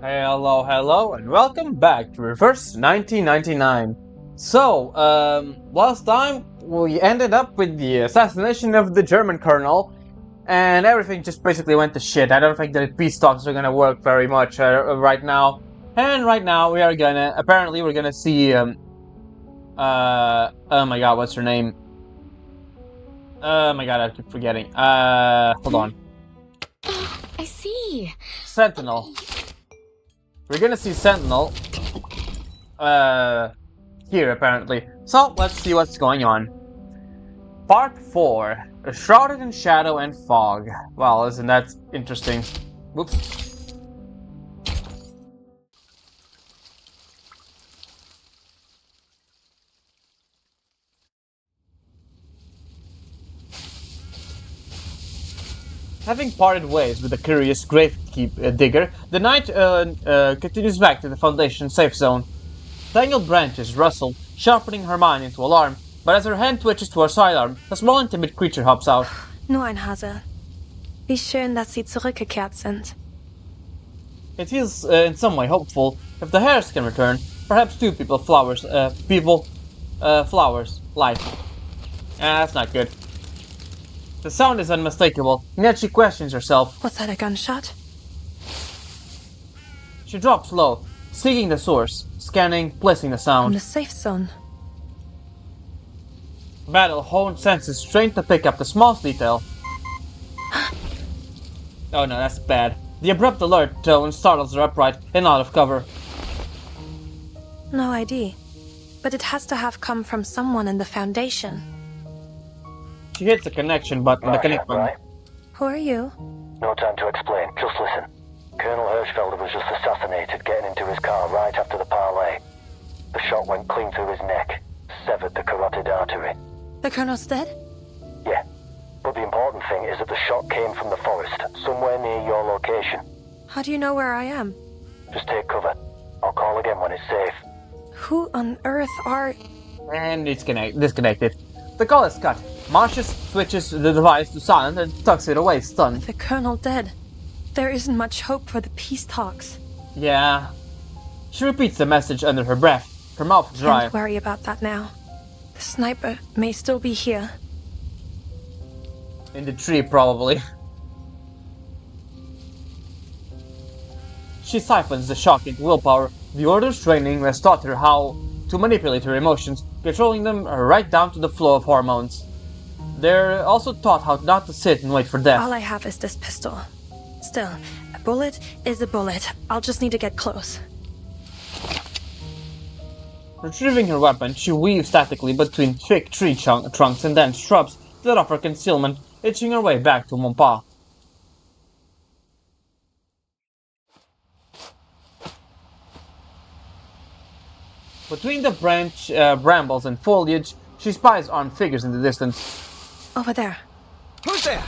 Hello, and welcome back to Reverse 1999. So, last time we ended up with the assassination of the German colonel, and everything just basically went to shit. I don't think the peace talks are gonna work very much right now. And right now we're gonna see, oh my god, what's her name? Oh my god, I keep forgetting. Hold on. I see. Sentinel. We're gonna see Sentinel, here apparently. So, let's see what's going on. Part 4. Shrouded in Shadow and Fog. Well, isn't that interesting? Whoops. Having parted ways with the curious grave digger, the knight continues back to the Foundation safe zone. Tangled branches rustle, sharpening her mind into alarm, but as her hand twitches to her sidearm, a small and timid creature hops out. Nur ein Hase. Wie schön, dass Sie zurückgekehrt sind. It feels in some way hopeful. If the hares can return, perhaps two flowers, life. That's not good. The sound is unmistakable, and yet she questions herself. Was that a gunshot? She drops low, seeking the source, scanning, placing the From sound. the safe zone. Battle-honed senses strain to pick up the smallest detail. Oh no, that's bad. The abrupt alert tone startles her upright and out of cover. No ID. But it has to have come from someone in the Foundation. She hits the connection button. Right. Who are you? No time to explain. Just listen. Colonel Hirschfelder was just assassinated getting into his car right after the parley. The shot went clean through his neck, severed the carotid artery. The Colonel's dead? Yeah. But the important thing is that the shot came from the forest, somewhere near your location. How do you know where I am? Just take cover. I'll call again when it's safe. Who on earth are... And it's disconnected. The call is cut. Marcius switches the device to silent and tucks it away, stunned. The Colonel dead. There isn't much hope for the peace talks. Yeah. She repeats the message under her breath, her mouth dry. Don't worry about that now. The sniper may still be here. In the tree, probably. She siphons the shock into willpower. The Order's training has taught her how to manipulate her emotions, controlling them right down to the flow of hormones. They're also taught how not to sit and wait for death. All I have is this pistol. Still, a bullet is a bullet. I'll just need to get close. Retrieving her weapon, she weaves statically between thick tree trunks and dense shrubs that offer concealment, itching her way back to Monpa. Between the brambles and foliage, she spies armed figures in the distance. Over there. Who's there?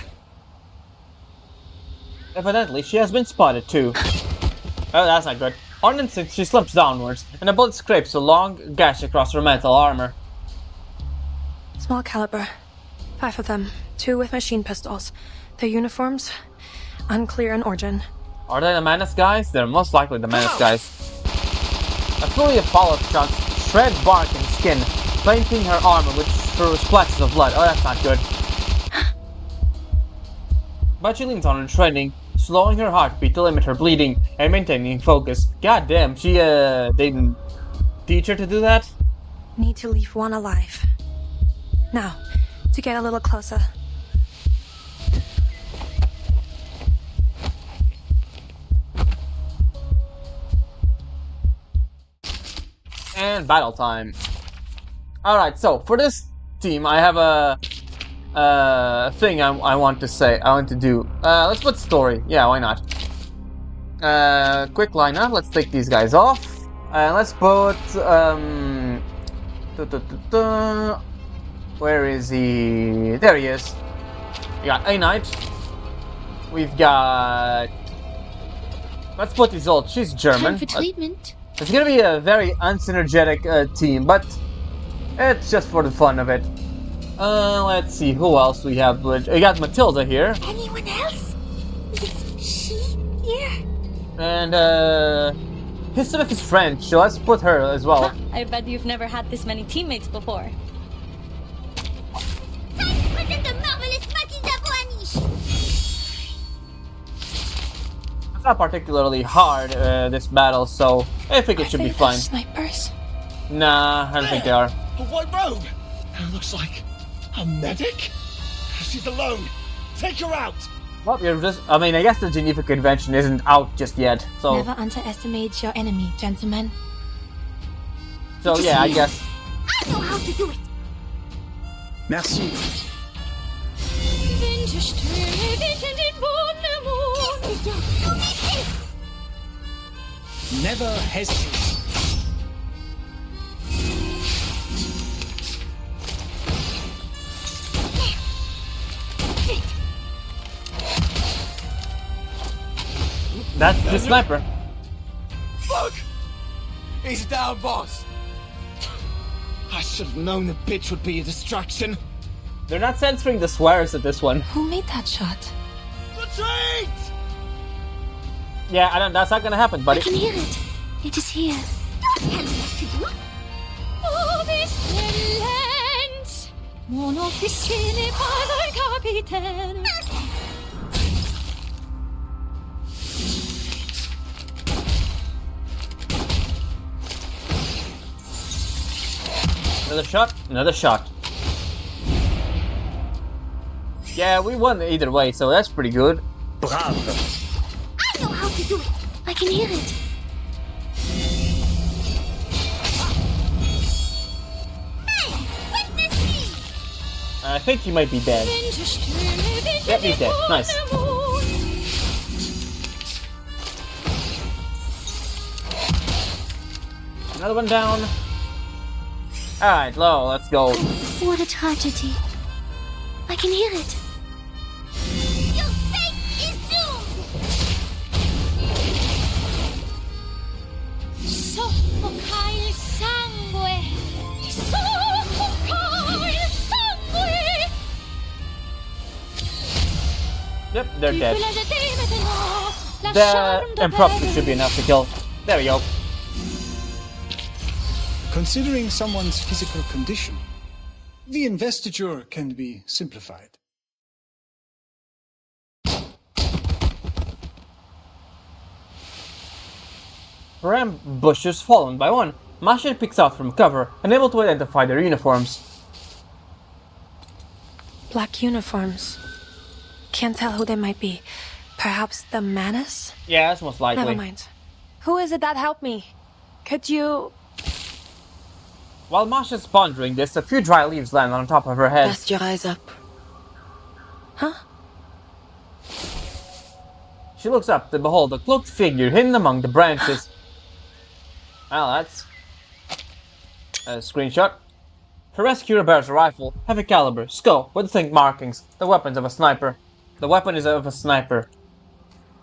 Evidently, she has been spotted too. Oh, that's not good. On instinct, she slumps downwards, and a bullet scrapes a long gash across her metal armor. Small caliber. 5 of them. 2 with machine pistols. Their uniforms? Unclear in origin. Are they the Menace guys? They're most likely the Menace guys. A flurry of follow-up shots shred bark and skin, painting her armor with splashes of blood. Oh, that's not good. But she leans on her training, slowing her heartbeat to limit her bleeding and maintaining focus. God damn, she didn't teach her to do that? Need to leave one alive. Now, to get a little closer. And battle time. Alright, so for this team, I have a thing I want to say. I want to do. Let's put story. Yeah, why not? Quick lineup. Let's take these guys off. And let's put. Where is he? There he is. We got A Knight. We've got. Let's put Isolde. She's German. Time for treatment. It's gonna be a very unsynergetic team, but it's just for the fun of it. Let's see who else we have. We got Matilda here. Anyone else? Is she here? And his stuff is French, so let's put her as well. I bet you've never had this many teammates before. It's not particularly hard, this battle, so I think it should be fine. Snipers. Nah, I don't think they are. A white robe! It looks like a medic? She's alone! Take her out! Well, you're just... I mean, I guess the Geneva Convention isn't out just yet, so... Never underestimate your enemy, gentlemen. So, yeah, I guess... I know how to do it! Merci. Never hesitate. That's the sniper. Fuck! He's down, boss. I should have known the bitch would be a distraction. They're not censoring the swears at this one. Who made that shot? Retreat! Yeah, I don't... That's not gonna happen, buddy. I can hear it. It is here. Don't tell me what to do. Mon excellence, mon officier n'est pas un capitaine. Another shot, another shot. Yeah, we won either way, so that's pretty good. Bravo. I know how to do it. I can hear it. Hey, witness me! I think he might be dead. Yep, he's dead. Nice. Another one down. Alright, Lo, let's go. What a tragedy. I can hear it. Your fate is doomed! Soffoca il sangue! Soffoca il sangue! Yep, they're dead. The impromptu should be enough to kill. There we go. Considering someone's physical condition, the investiture can be simplified. Ram bushes fallen by one. Masha peeks out from cover, unable to identify their uniforms. Black uniforms. Can't tell who they might be. Perhaps the Manus? Yeah, that's most likely. Never mind. Who is it that helped me? Could you... While Masha's pondering this, a few dry leaves land on top of her head. Rest your eyes up. Huh? She looks up to behold a cloaked figure hidden among the branches. Well, that's a screenshot. Her rescuer bears a rifle, heavy caliber, skull with distinct markings, the weapons of a sniper. The weapon is of a sniper.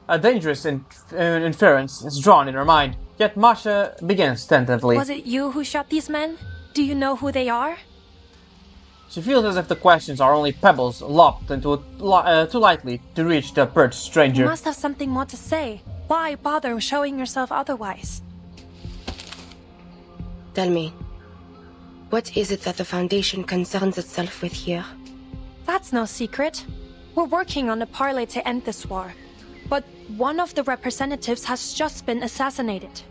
A dangerous inference is drawn in her mind, yet Masha begins tentatively. Was it you who shot these men? Do you know who they are? She feels as if the questions are only pebbles lopped into too lightly to reach the perched stranger. You must have something more to say. Why bother showing yourself otherwise? Tell me, what is it that the Foundation concerns itself with here? That's no secret. We're working on a parley to end this war. But one of the representatives has just been assassinated.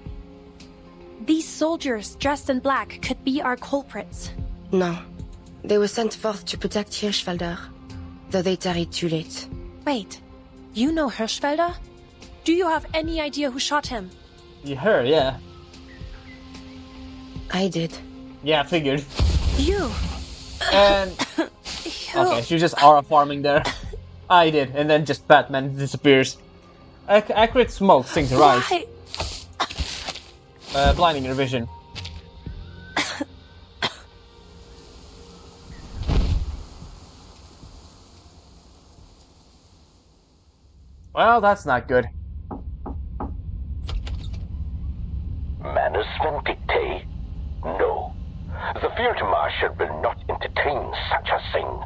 These soldiers dressed in black could be our culprits. No. They were sent forth to protect Hirschfelder, though they tarried too late. Wait, you know Hirschfelder? Do you have any idea who shot him? Her, yeah. I did. Yeah, figured. You. And... okay, she was just aura farming there. I did, and then just Batman disappears. Accurate smoke sings her eyes. Why? Blinding her vision. Well, that's not good. Manners dictate? No. The Field Marshal will not entertain such a thing.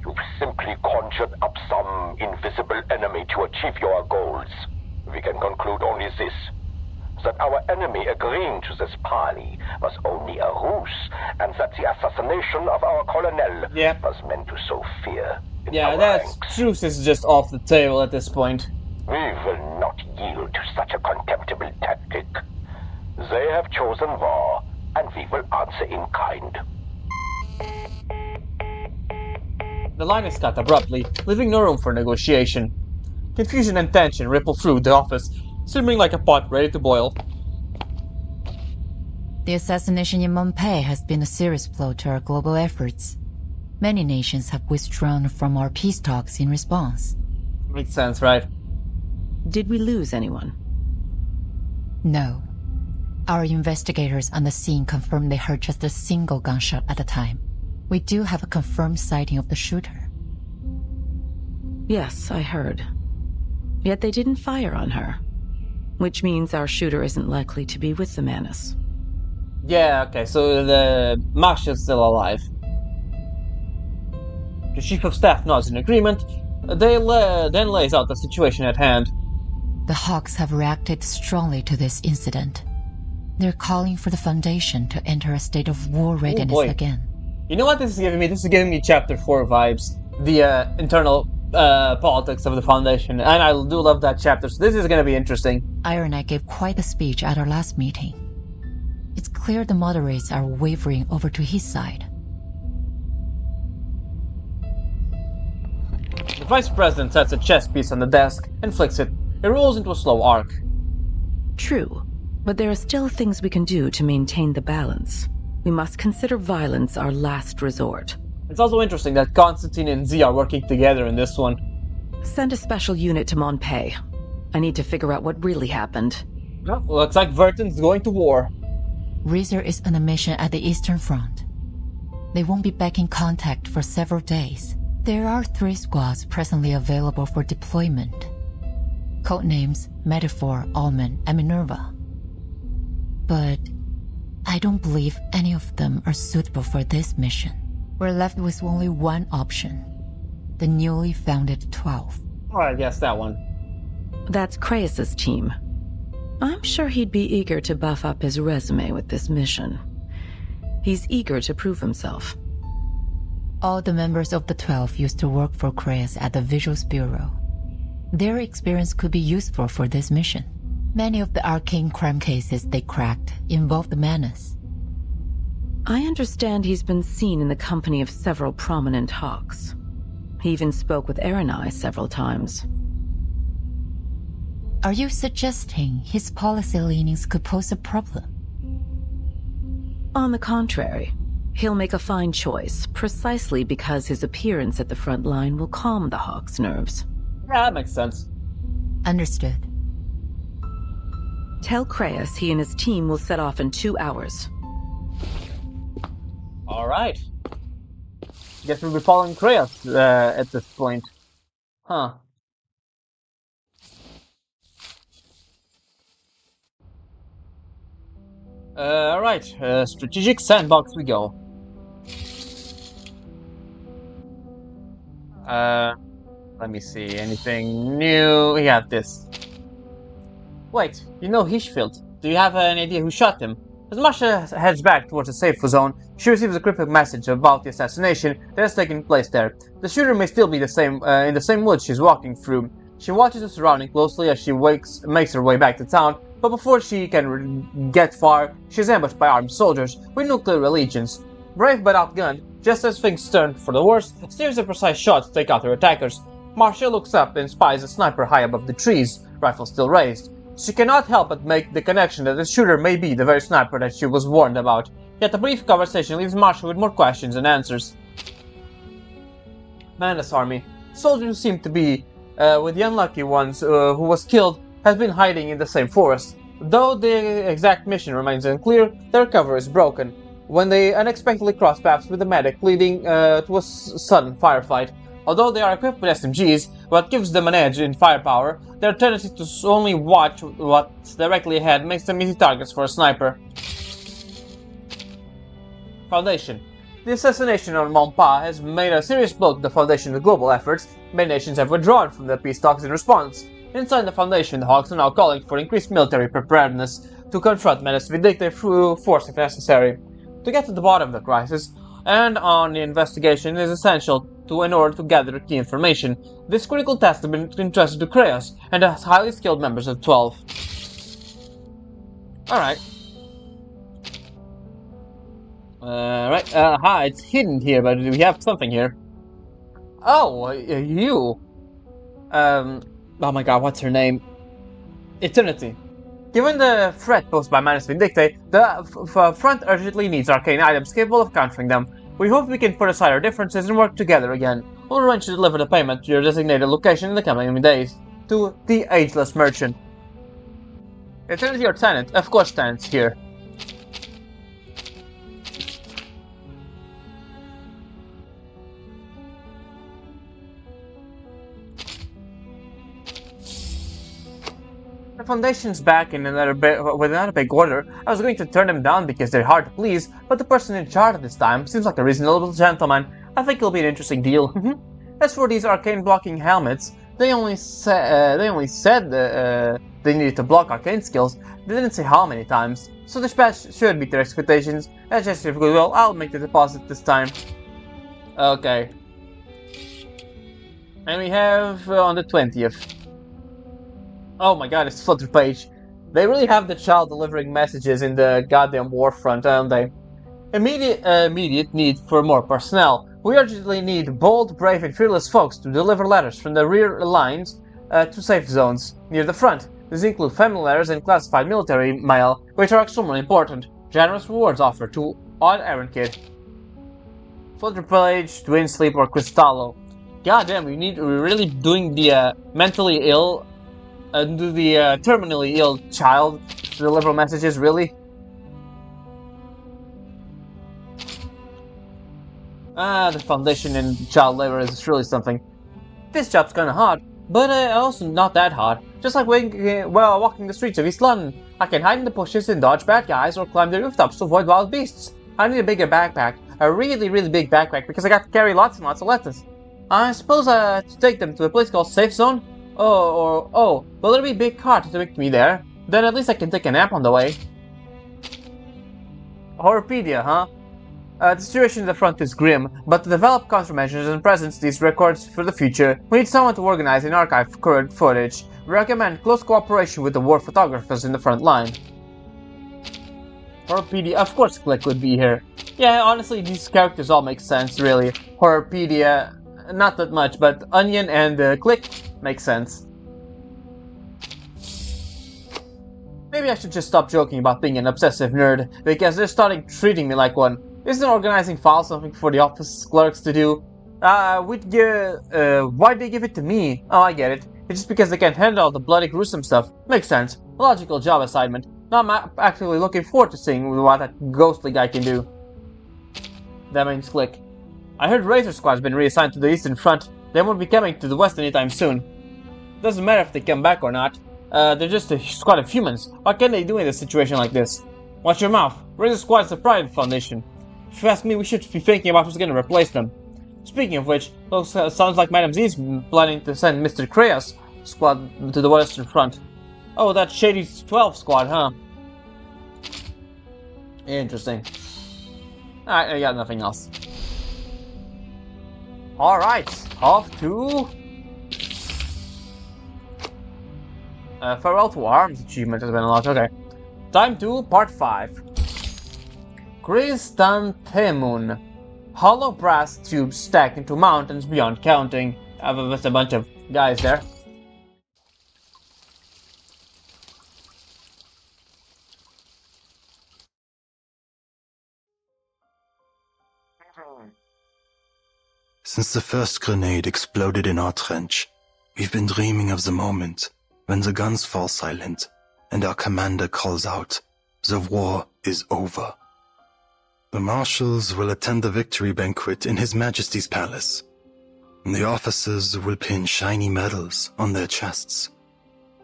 You've simply conjured up some invisible enemy to achieve your goals. We we can conclude only this. That our enemy agreeing to this parley was only a ruse, and that the assassination of our colonel was meant to sow fear in our ranks. Truce is just off the table at this point. We will not yield to such a contemptible tactic. They have chosen war, and we will answer in kind. The line is cut abruptly, leaving no room for negotiation. Confusion and tension ripple through the office, simmering like a pot ready to boil. The assassination in Pompeii has been a serious blow to our global efforts. Many nations have withdrawn from our peace talks in response. Makes sense, right? Did we lose anyone? No. Our investigators on the scene confirmed they heard just a single gunshot at the time. We do have a confirmed sighting of the shooter. Yes, I heard. Yet they didn't fire on her. Which means our shooter isn't likely to be with the Manus. Yeah, okay, so the Marshal's still alive. The Chief of Staff nods in agreement. They then lays out the situation at hand. The Hawks have reacted strongly to this incident. They're calling for the Foundation to enter a state of war readiness again. You know what this is giving me? This is giving me Chapter 4 vibes. The internal politics of the Foundation. And I do love that chapter, so this is going to be interesting. Iron Knight gave quite a speech at our last meeting. It's clear the moderates are wavering over to his side. The Vice President sets a chess piece on the desk and flicks it. It rolls into a slow arc. True, but there are still things we can do to maintain the balance. We must consider violence our last resort. It's also interesting that Constantine and Z are working together in this one. Send a special unit to Pompeii. I need to figure out what really happened. Well, looks like Verton's going to war. Reezer is on a mission at the Eastern Front. They won't be back in contact for several days. There are 3 squads presently available for deployment. Codenames Metaphor, Almond, and Minerva. But I don't believe any of them are suitable for this mission. We're left with only one option. The newly founded 12. I guess that one. That's Craeus's team. I'm sure he'd be eager to buff up his resume with this mission. He's eager to prove himself. All the members of the 12 used to work for Craeus at the Visuals Bureau. Their experience could be useful for this mission. Many of the arcane crime cases they cracked involved the Manus. I understand he's been seen in the company of several prominent Hawks. He even spoke with Aranai several times. Are you suggesting his policy leanings could pose a problem? On the contrary, he'll make a fine choice, precisely because his appearance at the front line will calm the Hawks' nerves. Yeah, that makes sense. Understood. Tell Craeus he and his team will set off in 2 hours. Alright. Guess we'll be following Craeus at this point. Huh. Alright, strategic sandbox we go. Let me see, anything new? We have this. Wait, you know Hirschfeld. Do you have any idea who shot him? As Masha heads back towards the safe zone, she receives a cryptic message about the assassination that has taken place there. The shooter may still be in the same woods she's walking through. She watches the surrounding closely as she makes her way back to town, but before she can get far, she's ambushed by armed soldiers with nuclear allegiance. Brave but outgunned, just as things turn for the worse, steers a precise shot to take out her attackers. Marcia looks up and spies a sniper high above the trees, rifle still raised. She cannot help but make the connection that the shooter may be the very sniper that she was warned about, yet a brief conversation leaves Marcia with more questions than answers. Manus army. Soldiers who seem to be with the unlucky ones who was killed has been hiding in the same forest. Though the exact mission remains unclear, their cover is broken when they unexpectedly cross paths with a medic, leading to a sudden firefight. Although they are equipped with SMGs, what gives them an edge in firepower, their tendency to only watch what's directly ahead makes them easy targets for a sniper. Foundation. The assassination on Mompa has made a serious blow to the Foundation's global efforts. Many nations have withdrawn from the peace talks in response. Inside the Foundation, the Hawks are now calling for increased military preparedness to confront Menace Vindicta through force if necessary. To get to the bottom of the crisis, and on the investigation is essential in order to gather key information. This critical task has been entrusted to Kraos and the highly skilled members of 12. Alright. Right, it's hidden here, but we have something here. Oh, you. Oh my god, what's her name? Eternity. Given the threat posed by Menace Vindicta, the front urgently needs arcane items capable of countering them. We hope we can put aside our differences and work together again. We'll arrange to deliver the payment to your designated location in the coming days. To the Ageless Merchant. Eternity or Tenant, of course Tenant's here. The Foundation's back in with another big order. I was going to turn them down because they're hard to please, but the person in charge at this time seems like a reasonable gentleman. I think it'll be an interesting deal. As for these arcane blocking helmets, they only said they needed to block arcane skills. They didn't say how many times, so the patch should meet their expectations. As a gesture of goodwill, I'll make the deposit this time. Okay. And we have on the 20th. Oh my god, it's Flutter page. They really have the child delivering messages in the goddamn war front, don't they? Immediate need for more personnel. We urgently need bold, brave, and fearless folks to deliver letters from the rear lines to safe zones near the front. These include family letters and classified military mail, which are extremely important. Generous rewards offered to odd errand kid. Flutter page, Twin Sleep, or Cristallo. Goddamn, we're really doing the mentally ill. Do the terminally ill child deliver messages, really? The Foundation and child labor is really something. This job's kinda hard, but also not that hard. Just like walking the streets of East London. I can hide in the bushes and dodge bad guys, or climb the rooftops to avoid wild beasts. I need a bigger backpack. A really, really big backpack, because I got to carry lots and lots of letters. I suppose to take them to a place called Safe Zone? Will there be a big car to take me there? Then at least I can take a nap on the way. Horrorpedia, huh? The situation in the front is grim, but to develop countermeasures and present these records for the future, we need someone to organize and archive current footage. We recommend close cooperation with the war photographers in the front line. Horrorpedia, of course Click would be here. Yeah, honestly, these characters all make sense, really. Horrorpedia, not that much, but Onion and Click makes sense. Maybe I should just stop joking about being an obsessive nerd, because they're starting treating me like one. Isn't organizing files something for the office clerks to do? Why'd they give it to me? Oh, I get it. It's just because they can't handle all the bloody gruesome stuff. Makes sense. Logical job assignment. Now I'm actually looking forward to seeing what that ghostly guy can do. That means Click. I heard Razor Squad's been reassigned to the Eastern Front. They won't be coming to the West anytime soon. Doesn't matter if they come back or not. They're just a squad of humans. What can they do in a situation like this? Watch your mouth. Razor Squad's a private foundation. If you ask me, we should be thinking about who's gonna replace them. Speaking of which, sounds like Madame Z's planning to send Mr. Kraos' squad to the Western Front. Oh, that shady 12 squad, huh? Interesting. I got nothing else. Alright, off to... Farewell to Arms achievement has been unlocked, okay. Time to part 5. Chrysanthemum. Hollow brass tubes stacked into mountains beyond counting. That's a bunch of guys there. Since the first grenade exploded in our trench, we've been dreaming of the moment when the guns fall silent and our commander calls out, "The war is over." The marshals will attend the victory banquet in His Majesty's palace. The officers will pin shiny medals on their chests,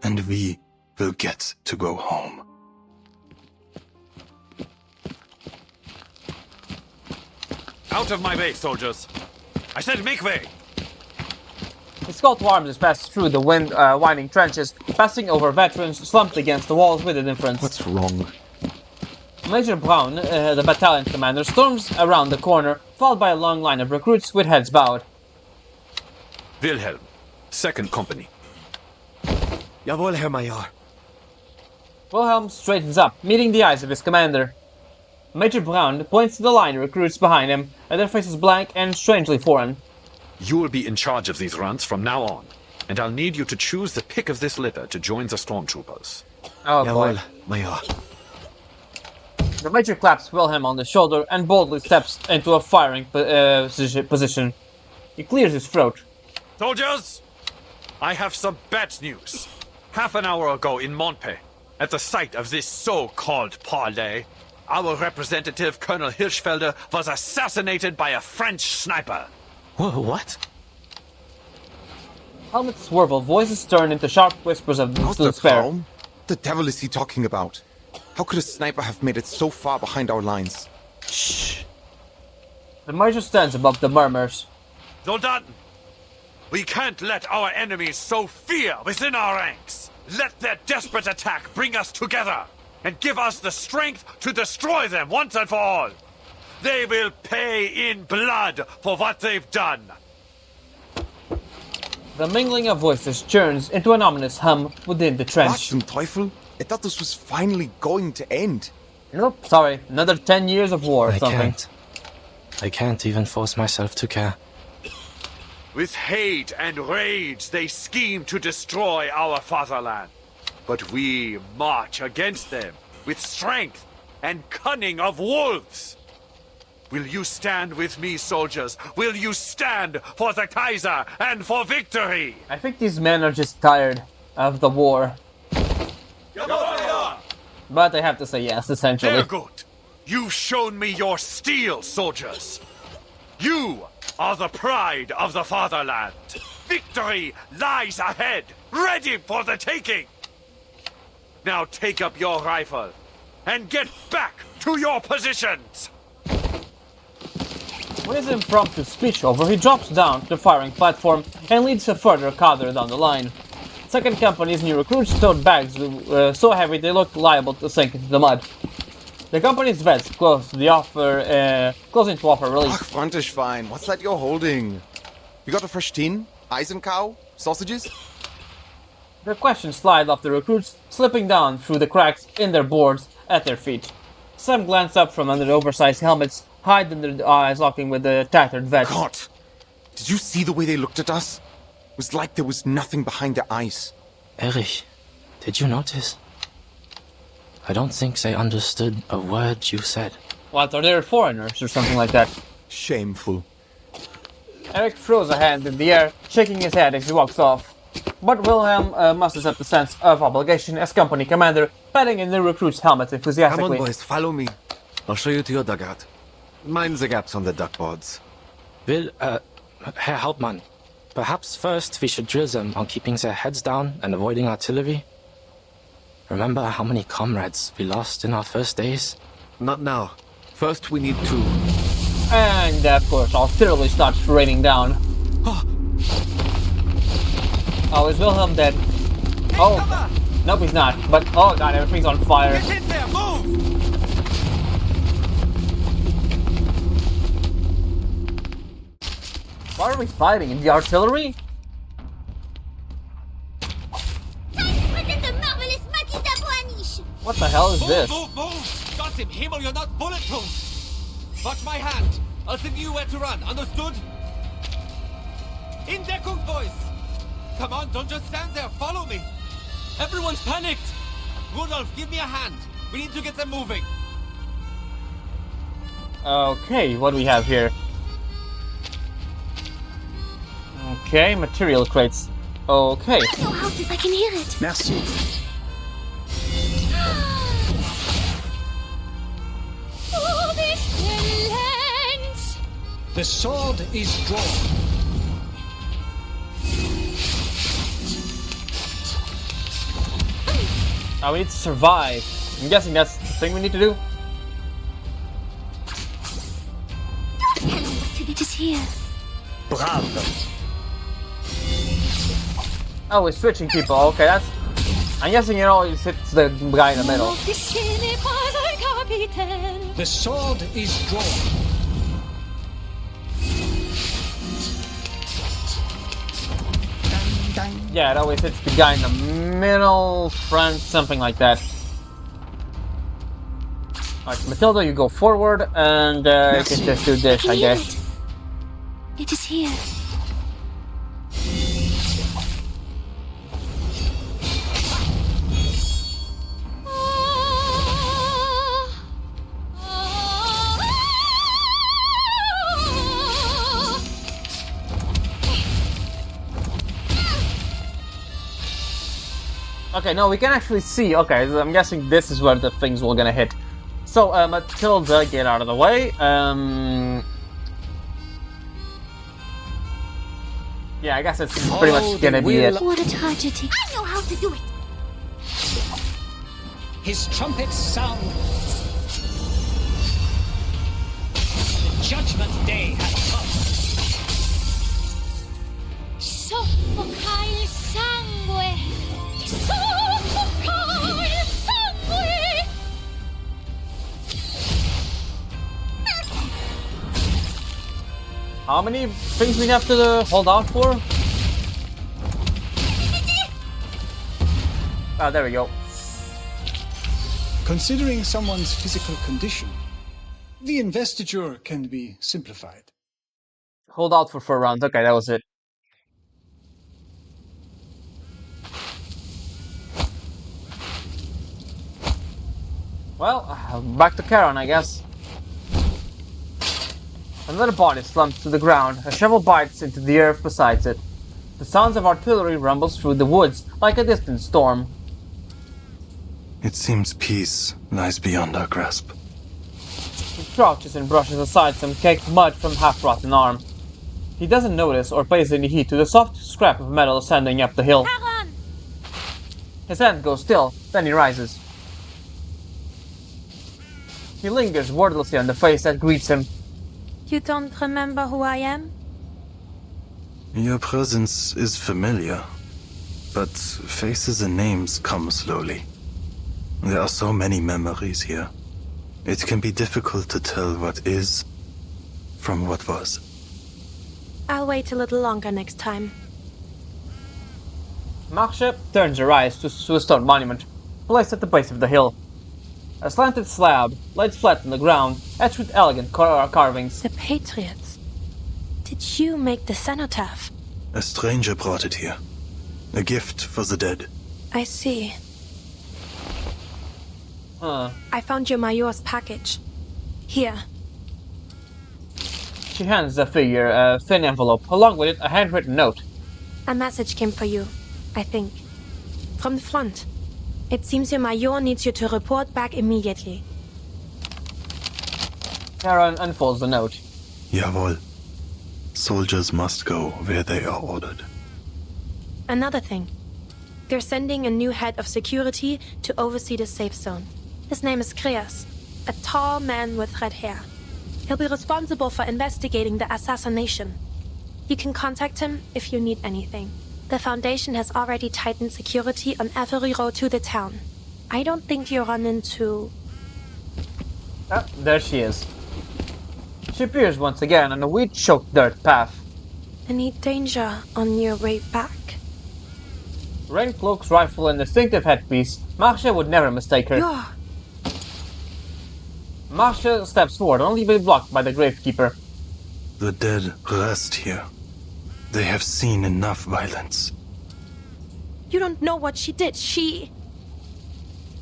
and we will get to go home. Out of my way, soldiers! I said make way! His call to arms is passed through the winding trenches, passing over veterans slumped against the walls with indifference. What's wrong? Major Braun, the battalion commander, storms around the corner, followed by a long line of recruits with heads bowed. Wilhelm, 2nd Company. Jawohl, Herr Major. Wilhelm straightens up, meeting the eyes of his commander. Major Braun points to the line of recruits behind him, and their faces blank and strangely foreign. You will be in charge of these runs from now on, and I'll need you to choose the pick of this litter to join the stormtroopers. Oh Jawohl, boy. Major. The Major claps Wilhelm on the shoulder and boldly steps into a firing position. He clears his throat. Soldiers, I have some bad news. Half an hour ago in Montpellier, at the site of this so-called parley, our representative, Colonel Hirschfelder, was assassinated by a French sniper. What? Helmets swivel, voices turn into sharp whispers of despair. The devil is he talking about? How could a sniper have made it so far behind our lines? Shh. The Major stands above the murmurs. Soldaten, we can't let our enemies sow fear within our ranks. Let their desperate attack bring us together and give us the strength to destroy them once and for all. They will pay in blood for what they've done. The mingling of voices churns into an ominous hum within the trench. Was zum Teufel? I thought this was finally going to end. Nope, sorry. Another 10 years of war or something. I can't even force myself to care. With hate and rage, they scheme to destroy our fatherland. But we march against them with strength and cunning of wolves. Will you stand with me, soldiers? Will you stand for the Kaiser and for victory? I think these men are just tired of the war. But I have to say yes, essentially. Very good. You've shown me your steel, soldiers. You are the pride of the fatherland. Victory lies ahead, ready for the taking. Now take up your rifle and get back to your positions. With his impromptu speech over, he drops down to the firing platform and leads a further cadre down the line. Second Company's new recruits towed bags so heavy they looked liable to sink into the mud. The company's vets closing to offer relief. Ach, Frontischwein, what's that you're holding? You got a fresh tin? Eisencow? Sausages? Their questions slide off the recruits, slipping down through the cracks in their boards at their feet. Some glance up from under the oversized helmets, hide their eyes locking with the tattered vets. God! Did you see the way they looked at us? It was like there was nothing behind their eyes. Erich, did you notice? I don't think they understood a word you said. What, are they foreigners or something like that? Shameful. Eric throws a hand in the air, shaking his head as he walks off. But Wilhelm musters up the sense of obligation as company commander, patting in the recruit's helmet enthusiastically. Come on, boys, follow me. I'll show you to your dugout. Mind the gaps on the duckboards. Herr Hauptmann, perhaps first we should drill them on keeping their heads down and avoiding artillery. Remember how many comrades we lost in our first days? Not now. First we need to... And of course, artillery starts raining down. Oh, is Wilhelm dead? Oh, nope, he's not. But, oh god, everything's on fire. Get in there, move! Why are we fighting? In the artillery? What the hell is this? Move! Got him! Himmel, you're not bulletproof! Watch my hand! I'll tell you where to run, understood? In Deckung, boys! Come on, don't just stand there, follow me! Everyone's panicked! Rudolph, give me a hand! We need to get them moving! Okay, what do we have here? Okay, material crates. Okay. I know how this, I can hear it. Merci. The sword is drawn. Oh, we need to survive. I'm guessing that's the thing we need to do. Don't tell me what to do. It is here. Bravo! Oh, it's switching people. Okay, that's... I'm guessing, you know, it's the guy in the middle. The sword is drawn. Yeah, it always hits the guy in the middle, front, something like that. Alright, Matilda, you go forward, and you can just do this, I guess. It is here. Okay, no, we can actually see. Okay, I'm guessing this is where the things were gonna hit. So, Matilda, get out of the way. Yeah, I guess it's pretty much gonna be it. What a tragedy. I know how to do it. His trumpets sound. The judgment day has come. Soffoca il sangue. Soffoca il sangue. How many things we have to hold out for? Ah, there we go. Considering someone's physical condition, the investiture can be simplified. Hold out for 4 rounds. Okay, that was it. Well, back to Charon, I guess. Another body slumps to the ground. A shovel bites into the earth beside it. The sounds of artillery rumbles through the woods like a distant storm. It seems peace lies beyond our grasp. He crouches and brushes aside some caked mud from half-rotten arm. He doesn't notice or pays any heed to the soft scrap of metal ascending up the hill. Charon! His hand goes still, then he rises. He lingers wordlessly on the face that greets him. You don't remember who I am? Your presence is familiar, but faces and names come slowly. There are so many memories here. It can be difficult to tell what is from what was. I'll wait a little longer next time. Marcia turns her eyes to a stone monument, placed at the base of the hill. A slanted slab, laid flat on the ground, etched with elegant carvings. The Patriots. Did you make the cenotaph? A stranger brought it here. A gift for the dead. I see. Huh. I found your Major's package. Here. She hands the figure a thin envelope, along with it a handwritten note. A message came for you, I think. From the front. It seems your Major needs you to report back immediately. Charon unfolds the note. Jawohl. Soldiers must go where they are ordered. Another thing. They're sending a new head of security to oversee the safe zone. His name is Kreas, a tall man with red hair. He'll be responsible for investigating the assassination. You can contact him if you need anything. The Foundation has already tightened security on every road to the town. I don't think you'll run into... Ah, there she is. She appears once again on a weed-choked dirt path. Any danger on your way back? Rain cloak's rifle and distinctive headpiece, Marcia would never mistake her. You're... Marcia steps forward, only to be blocked by the gravekeeper. The dead rest here. They have seen enough violence. You don't know what she did. She...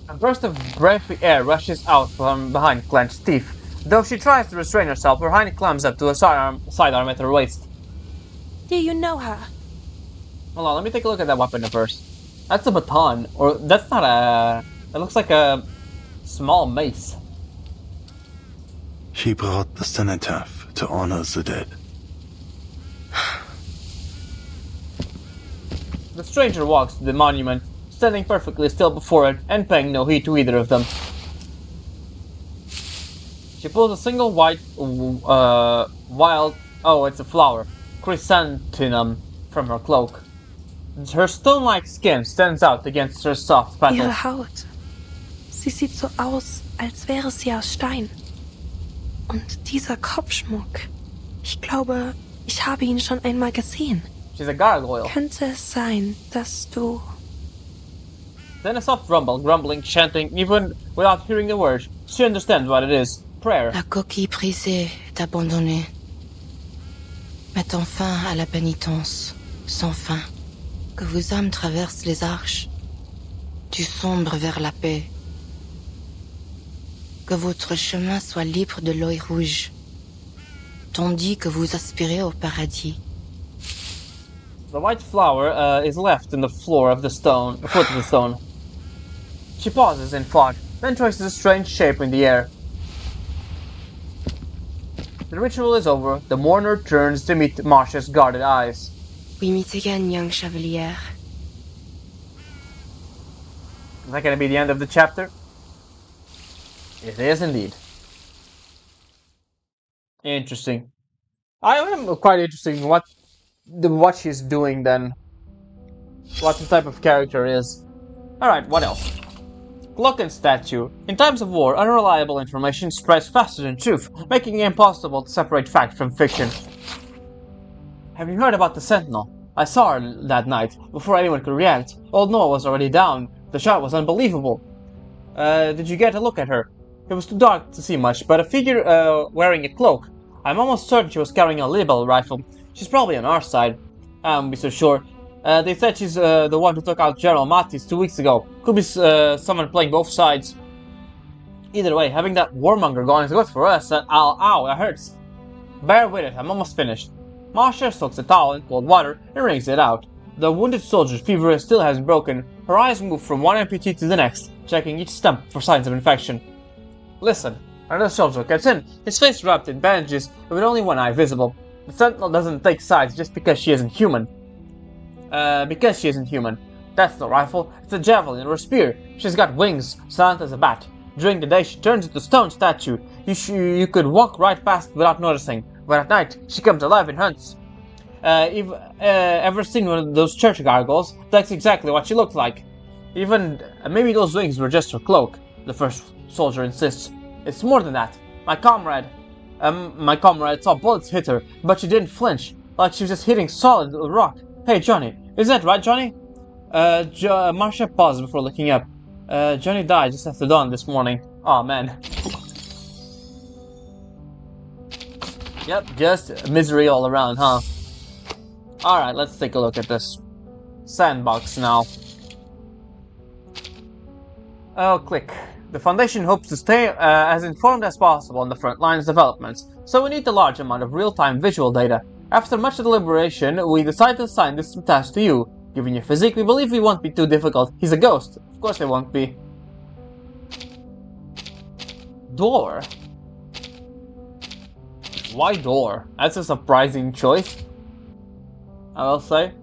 A burst of breathy air rushes out from behind clenched teeth. Though she tries to restrain herself, her hand climbs up to a sidearm at her waist. Do you know her? Hold on, let me take a look at that weapon first. That's a baton, or that's not a... It looks like a small mace. She brought the cenotaph to honor the dead. The stranger walks to the monument, standing perfectly still before it and paying no heed to either of them. She pulls a single white, wild, oh, it's a flower, chrysanthemum, from her cloak. Her stone-like skin stands out against her soft petals. Ihre Haut. Sie sieht so aus, als wäre sie aus Stein. Und dieser Kopfschmuck. Ich glaube, ich habe ihn schon einmal gesehen. She's a gargoyle. Könnte es sein, dass du... Then a soft rumble, grumbling, chanting, even without hearing the words. She understands what it is. Prayer. La coquille brisée est abandonnée. Mettons fin à la pénitence, sans fin. Que vos âmes traversent les arches, du sombre vers la paix. Que votre chemin soit libre de l'œil rouge, tandis que vous aspirez au paradis. The white flower is left in the floor of the stone, the foot of the stone. She pauses in thought, then traces a strange shape in the air. The ritual is over. The mourner turns to meet Marcia's guarded eyes. We meet again, young chevalier. Is that going to be the end of the chapter? It is indeed. Interesting. I am quite interested in what she's doing then. What the type of character is. Alright, what else? Cloak and statue. In times of war, unreliable information spreads faster than truth, making it impossible to separate fact from fiction. Have you heard about the Sentinel? I saw her that night, before anyone could react. Old Noah was already down. The shot was unbelievable. Did you get a look at her? It was too dark to see much, but a figure wearing a cloak. I'm almost certain she was carrying a Libel rifle. She's probably on our side. I won't be so sure. They said she's the one who took out General Matis 2 weeks ago. Could be someone playing both sides. Either way, having that warmonger going is good for us. Ow, that hurts. Bear with it, I'm almost finished. Marcia soaks a towel in cold water and wrings it out. The wounded soldier's fever still hasn't broken. Her eyes move from one amputee to the next, checking each stump for signs of infection. Listen, another soldier gets in, his face wrapped in bandages, with only one eye visible. The Sentinel doesn't take sides just because she isn't human. That's no rifle, it's a javelin or a spear. She's got wings, silent as a bat. During the day she turns into a stone statue. You could walk right past without noticing, but at night she comes alive and hunts. Ever seen one of those church gargoyles? That's exactly what she looked like. Maybe those wings were just her cloak, the first soldier insists. It's more than that. My comrade saw bullets hit her, but she didn't flinch, like she was just hitting solid rock. Hey, Johnny, is that right, Johnny? Marcia paused before looking up. Johnny died just after dawn this morning. Aw, man. Yep, just misery all around, huh? Alright, let's take a look at this sandbox now. Oh, click. The Foundation hopes to stay as informed as possible on the front lines developments, so we need a large amount of real-time visual data. After much deliberation, we decided to assign this task to you. Given your physique, we believe it won't be too difficult. He's a ghost. Of course it won't be. Door? Why door? That's a surprising choice, I will say.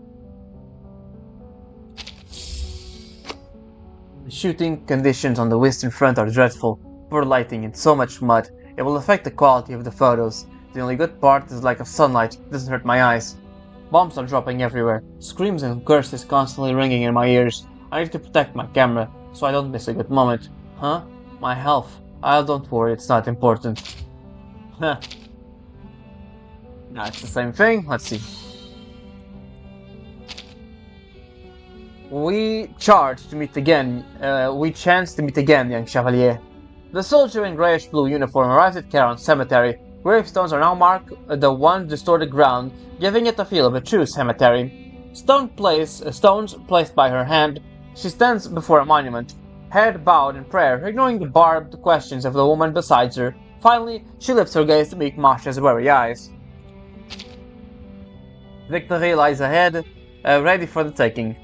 The shooting conditions on the western front are dreadful. Poor lighting and so much mud. It will affect the quality of the photos. The only good part is lack of sunlight. It doesn't hurt my eyes. Bombs are dropping everywhere. Screams and curses constantly ringing in my ears. I need to protect my camera, so I don't miss a good moment. Huh? My health. Don't worry, it's not important. Huh. That's the same thing. Let's see. We chance to meet again, young Chevalier. The soldier in grayish-blue uniform arrives at Charon Cemetery. Gravestones are now marked the one distorted ground, giving it the feel of a true cemetery. Stones placed by her hand, she stands before a monument, head bowed in prayer, ignoring the barbed questions of the woman beside her. Finally, she lifts her gaze to meet Marcia's weary eyes. Victory lies ahead, ready for the taking.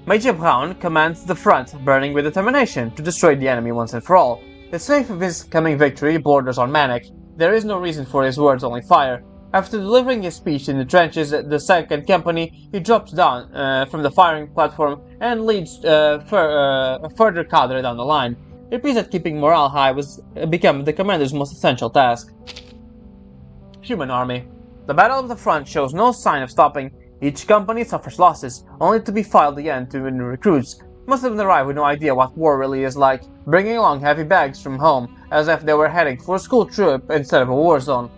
Major Braun commands the front, burning with determination to destroy the enemy once and for all. His faith of his coming victory borders on manic. There is no reason for his words, only fire. After delivering his speech in the trenches, the 2nd Company, he drops down from the firing platform and leads further cadre down the line. It appears that keeping morale high was become the commander's most essential task. Human army. The battle of the front shows no sign of stopping. Each company suffers losses, only to be filed again to new recruits. Most of them arrive with no idea what war really is like, bringing along heavy bags from home, as if they were heading for a school trip instead of a war zone.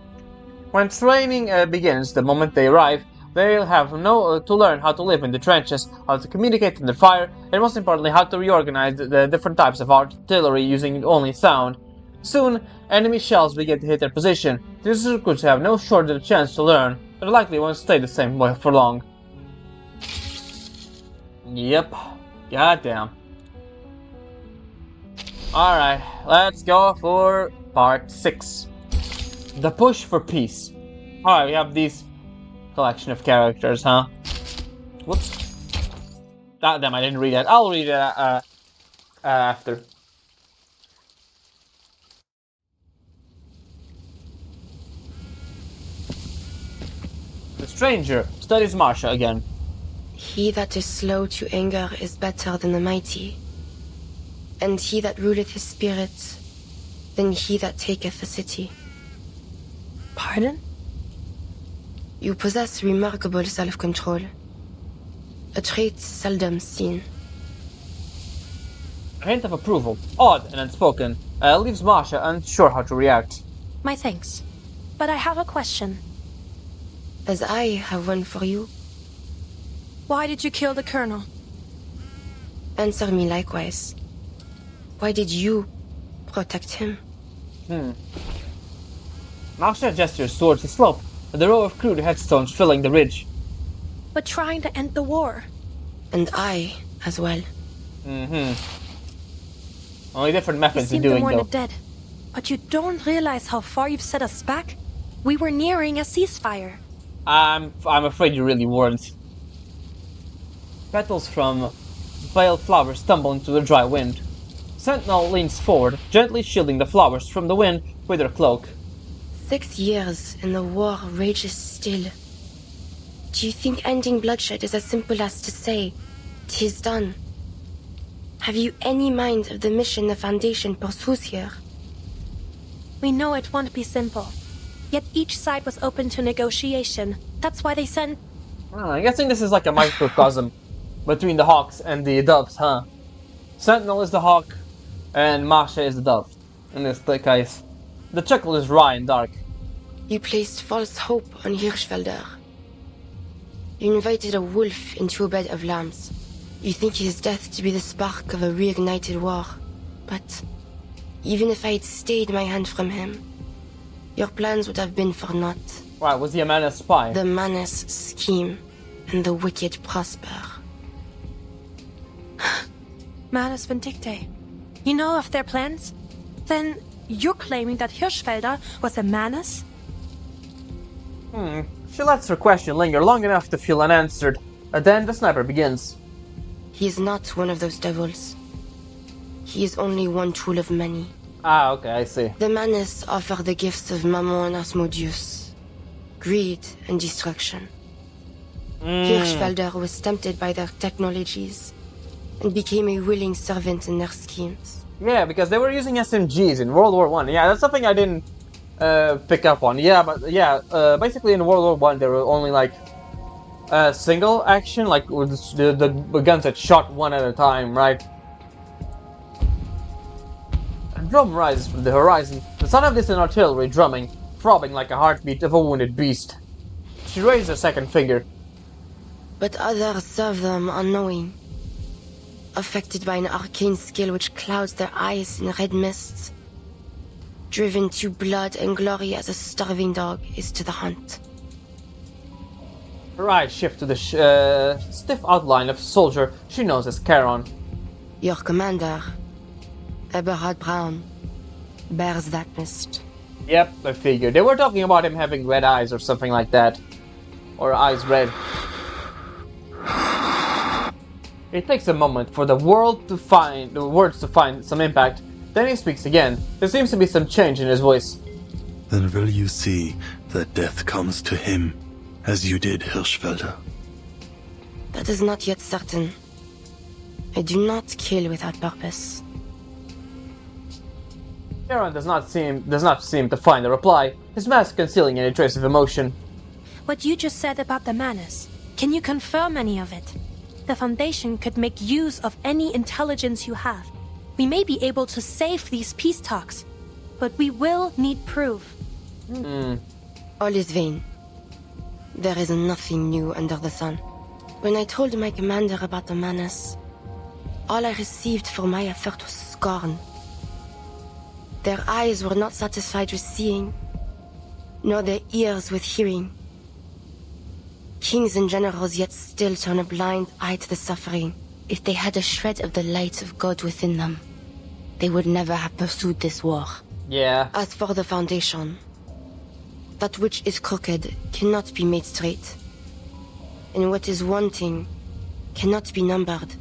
When training begins the moment they arrive, they'll have to learn how to live in the trenches, how to communicate under fire, and most importantly how to reorganize the different types of artillery using only sound. Soon, enemy shells begin to hit their position. These recruits have no shortage of chance to learn, but likely won't stay the same way for long. Yep. Goddamn. Alright, let's go for part 6. The push for peace. Alright, we have these collection of characters, huh? Whoops. Ah, damn, I didn't read that. I'll read it after. The stranger studies Marcia again. He that is slow to anger is better than the mighty, and he that ruleth his spirit than he that taketh a city. Pardon? You possess remarkable self-control, a trait seldom seen. A hint of approval, odd and unspoken, leaves Marcia unsure how to react. My thanks. But I have a question. As I have one for you. Why did you kill the Colonel? Answer me likewise. Why did you protect him? Marcia gestures towards the slope, the row of crude headstones filling the ridge. But trying to end the war. And I, as well. Only different methods You of seem to doing mourn though. the dead, but you don't realize how far you've set us back? We were nearing a ceasefire. I'm afraid you really weren't. Petals from pale flowers tumble into the dry wind. Sentinel leans forward, gently shielding the flowers from the wind with her cloak. 6 years and the war rages still. Do you think ending bloodshed is as simple as to say, 'tis done? Have you any mind of the mission the Foundation pursues here? We know it won't be simple. Yet each side was open to negotiation. That's why they sent... I'm guessing this is like a microcosm between the hawks and the doves, huh? Sentinel is the hawk, and Marcia is the dove, in this case. The chuckle is wry and dark. You placed false hope on Hirschfelder. You invited a wolf into a bed of lambs. You think his death to be the spark of a reignited war. But even if I had stayed my hand from him, your plans would have been for naught. Right, was he a Manus spy? The Manus scheme, and the wicked prosper. Manus Vindicte. You know of their plans? Then you're claiming that Hirschfelder was a Manus? She lets her question linger long enough to feel unanswered. Then the sniper begins. He is not one of those devils. He is only one tool of many. Ah, okay, I see. The Manus offer the gifts of Mammon and Asmodeus. Greed and destruction. Hirschfelder was tempted by their technologies and became a willing servant in their schemes. Yeah, because they were using SMGs in World War One. Yeah, that's something I didn't pick up on. Yeah, but yeah, basically in World War One there were only like single action, like with the guns that shot one at a time, right? A drum rises from the horizon. The sound of this is artillery drumming, throbbing like a heartbeat of a wounded beast. She raised her second finger. But others serve them unknowing, affected by an arcane skill which clouds their eyes in red mists, driven to blood and glory as a starving dog is to the hunt. Her eyes shift to the stiff outline of a soldier she knows as Charon. Your commander, Eberhard Braun, bears that mist. Yep, I figured. They were talking about him having red eyes or something like that. Or eyes red. It takes a moment for the words to find some impact. Then he speaks again. There seems to be some change in his voice. Then will you see that death comes to him, as you did Hirschfelder? That is not yet certain. I do not kill without purpose. Charon does not seem to find a reply, his mask concealing any trace of emotion. What you just said about the Manus, Can you confirm any of it? The Foundation could make use of any intelligence you have. We may be able to save these peace talks, but we will need proof. All is vain. There is nothing new under the sun. When I told my commander about the menace, all I received for my effort was scorn. Their eyes were not satisfied with seeing, nor their ears with hearing. Kings and generals yet still turn a blind eye to the suffering. If they had a shred of the light of God within them, they would never have pursued this war. Yeah. As for the Foundation, that which is crooked cannot be made straight, and what is wanting cannot be numbered.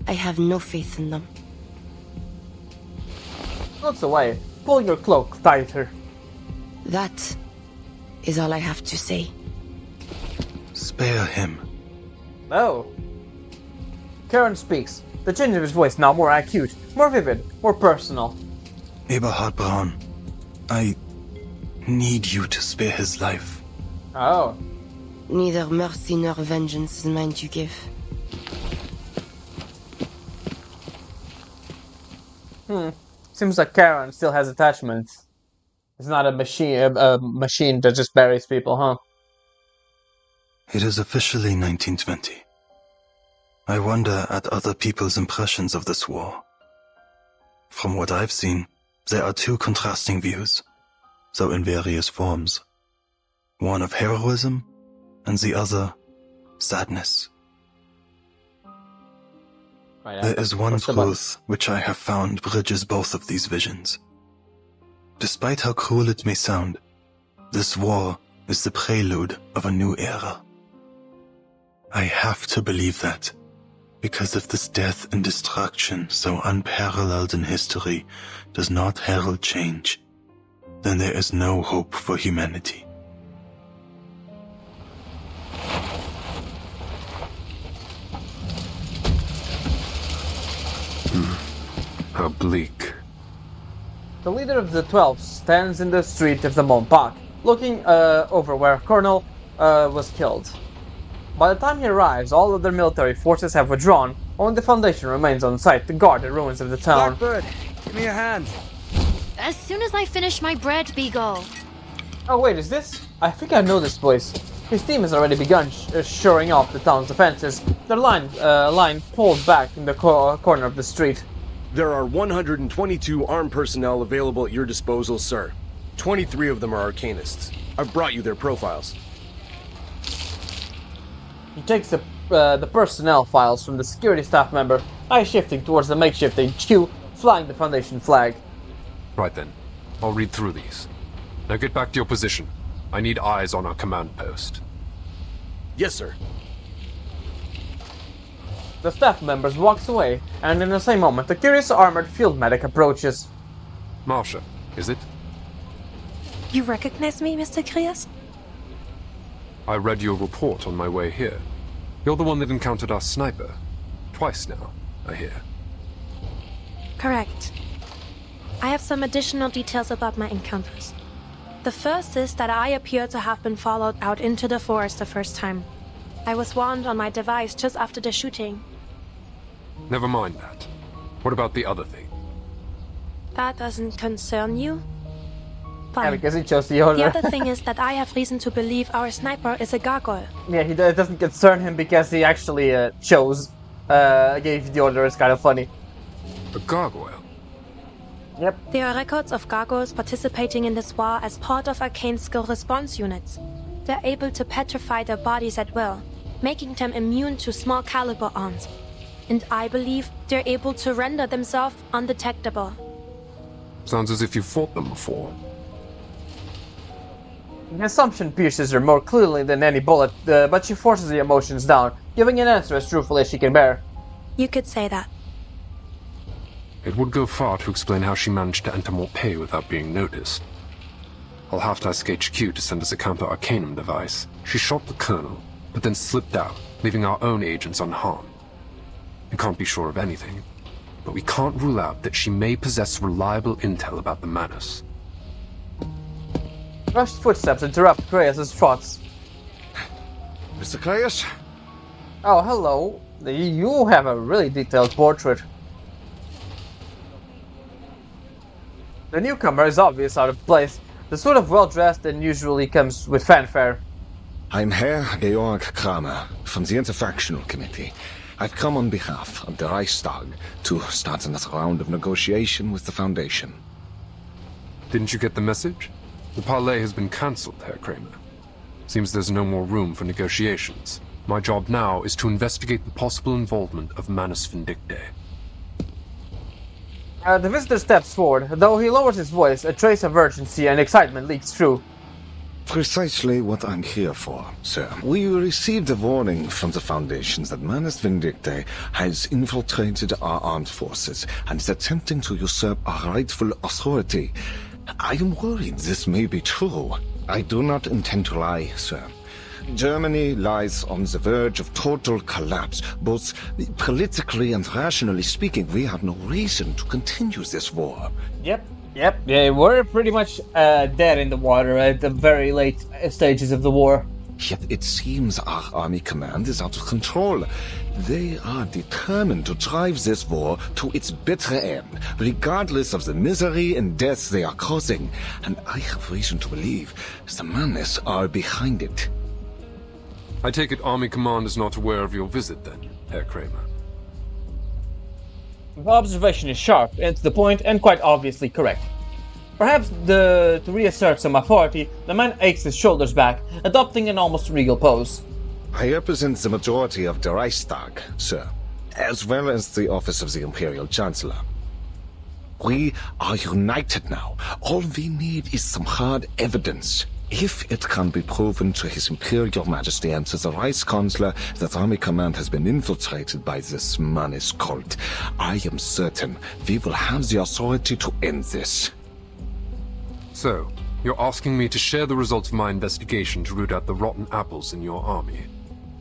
I have no faith in them. Looks away. Pull your cloak tighter. That is all I have to say. Spare him. Oh. Charon speaks, the change of his voice now more acute, more vivid, more personal. Eberhard Braun, I need you to spare his life. Oh. Neither mercy nor vengeance is mine to give. Seems like Charon still has attachments. It's not a machine that just buries people, huh? It is officially 1920. I wonder at other people's impressions of this war. From what I've seen, there are two contrasting views, though in various forms. One of heroism, and the other, sadness. There is one truth which I have found bridges both of these visions. Despite how cruel it may sound, this war is the prelude of a new era. I have to believe that, because if this death and destruction so unparalleled in history does not herald change, then there is no hope for humanity. How bleak. The leader of the 12 stands in the street of the Montpark, looking over where Colonel was killed. By the time he arrives, all other military forces have withdrawn. Only the Foundation remains on site to guard the ruins of the town. Blackbird, give me a hand. As soon as I finish my bread, Beagle. Oh wait, is this? I think I know this voice. His team has already begun shoring off the town's defenses. Their line pulled back in the corner of the street. There are 122 armed personnel available at your disposal, sir. 23 of them are Arcanists. I've brought you their profiles. He takes the personnel files from the security staff member, eyes shifting towards the makeshift HQ, flying the Foundation flag. Right then. I'll read through these. Now get back to your position. I need eyes on our command post. Yes, sir. The staff members walks away, and in the same moment, a curious armored field medic approaches. Marsha, is it? You recognize me, Mr. Krias? I read your report on my way here. You're the one that encountered our sniper. Twice now, I hear. Correct. I have some additional details about my encounters. The first is that I appear to have been followed out into the forest the first time. I was warned on my device just after the shooting. Never mind that. What about the other thing? That doesn't concern you? Yeah, Fine. because he chose the order. The other thing is that I have reason to believe our sniper is a gargoyle. Yeah, it doesn't concern him because he actually gave the order. It's kind of funny. A gargoyle? Yep. There are records of gargoyles participating in this war as part of arcane skill response units. They're able to petrify their bodies at will, making them immune to small caliber arms. And I believe they're able to render themselves undetectable. Sounds as if you've fought them before. The assumption pierces her more clearly than any bullet, but she forces the emotions down, giving an answer as truthful as she can bear. You could say that. It would go far to explain how she managed to enter Morpay without being noticed. I'll have to ask HQ to send us a counter-arcanum device. She shot the Colonel, but then slipped out, leaving our own agents unharmed. We can't be sure of anything, but we can't rule out that she may possess reliable intel about the Manus. Rushed footsteps interrupt Grey's thoughts. Mr. Caius? Oh, hello. You have a really detailed portrait. The newcomer is obvious out of place. The sort of well-dressed and usually comes with fanfare. I'm Herr Georg Kramer from the Interfactional Committee. I've come on behalf of the Reichstag to start another round of negotiation with the Foundation. Didn't you get the message? The parley has been cancelled, Herr Kramer. Seems there's no more room for negotiations. My job now is to investigate the possible involvement of Manus Vindictae. The visitor steps forward. Though he lowers his voice, a trace of urgency and excitement leaks through. Precisely what I'm here for, sir. We received a warning from the Foundations that Manus Vindictae has infiltrated our armed forces and is attempting to usurp our rightful authority. I am worried this may be true. I do not intend to lie, sir. Germany lies on the verge of total collapse. Both politically and rationally speaking, we have no reason to continue this war. Yep. Yeah, we're pretty much dead in the water at the very late stages of the war. Yet it seems our army command is out of control. They are determined to drive this war to its bitter end, regardless of the misery and death they are causing. And I have reason to believe the Manus are behind it. I take it Army Command is not aware of your visit then, Herr Kramer. The observation is sharp and to the point and quite obviously correct. Perhaps to reassert some authority, the man aches his shoulders back, adopting an almost regal pose. I represent the majority of the Reichstag, sir, as well as the office of the Imperial Chancellor. We are united now. All we need is some hard evidence. If it can be proven to His Imperial Majesty and to the Reichskanzler that Army Command has been infiltrated by this Manus cult, I am certain we will have the authority to end this. So, you're asking me to share the results of my investigation to root out the rotten apples in your army?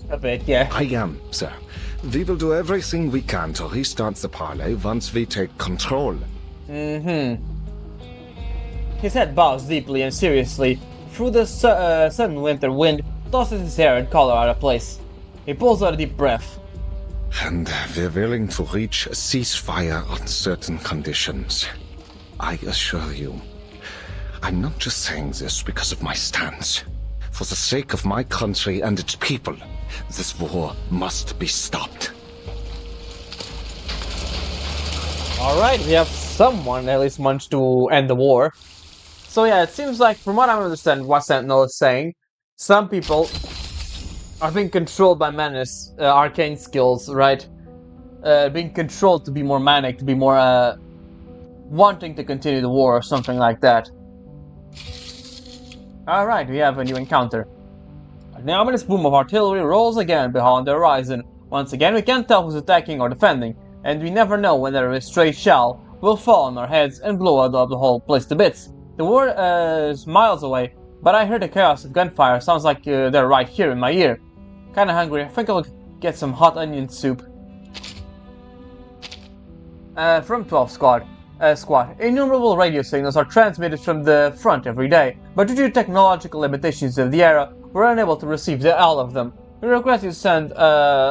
A bit, yeah. I am, sir. We will do everything we can to restart the parley once we take control. His head bows deeply and seriously. Through the sudden winter wind, tosses his hair and collar out of place. He pulls out a deep breath. And we're willing to reach a ceasefire on certain conditions. I assure you, I'm not just saying this because of my stance. For the sake of my country and its people, this war must be stopped. Alright, we have someone at least wants to end the war. So yeah, it seems like, from what I understand what Sentinel is saying, some people are being controlled by Manus, arcane skills, right? Being controlled to be more manic, to be more, wanting to continue the war or something like that. Alright, we have a new encounter. An ominous boom of artillery rolls again behind the horizon. Once again, we can't tell who's attacking or defending, and we never know whether a stray shell will fall on our heads and blow out the whole place to bits. The war is miles away, but I heard the chaos of gunfire. Sounds like they're right here in my ear. Kinda hungry. I think I'll get some hot onion soup. From 12 Squad. Innumerable radio signals are transmitted from the front every day, but due to technological limitations of the era, we're unable to receive all of them. We request you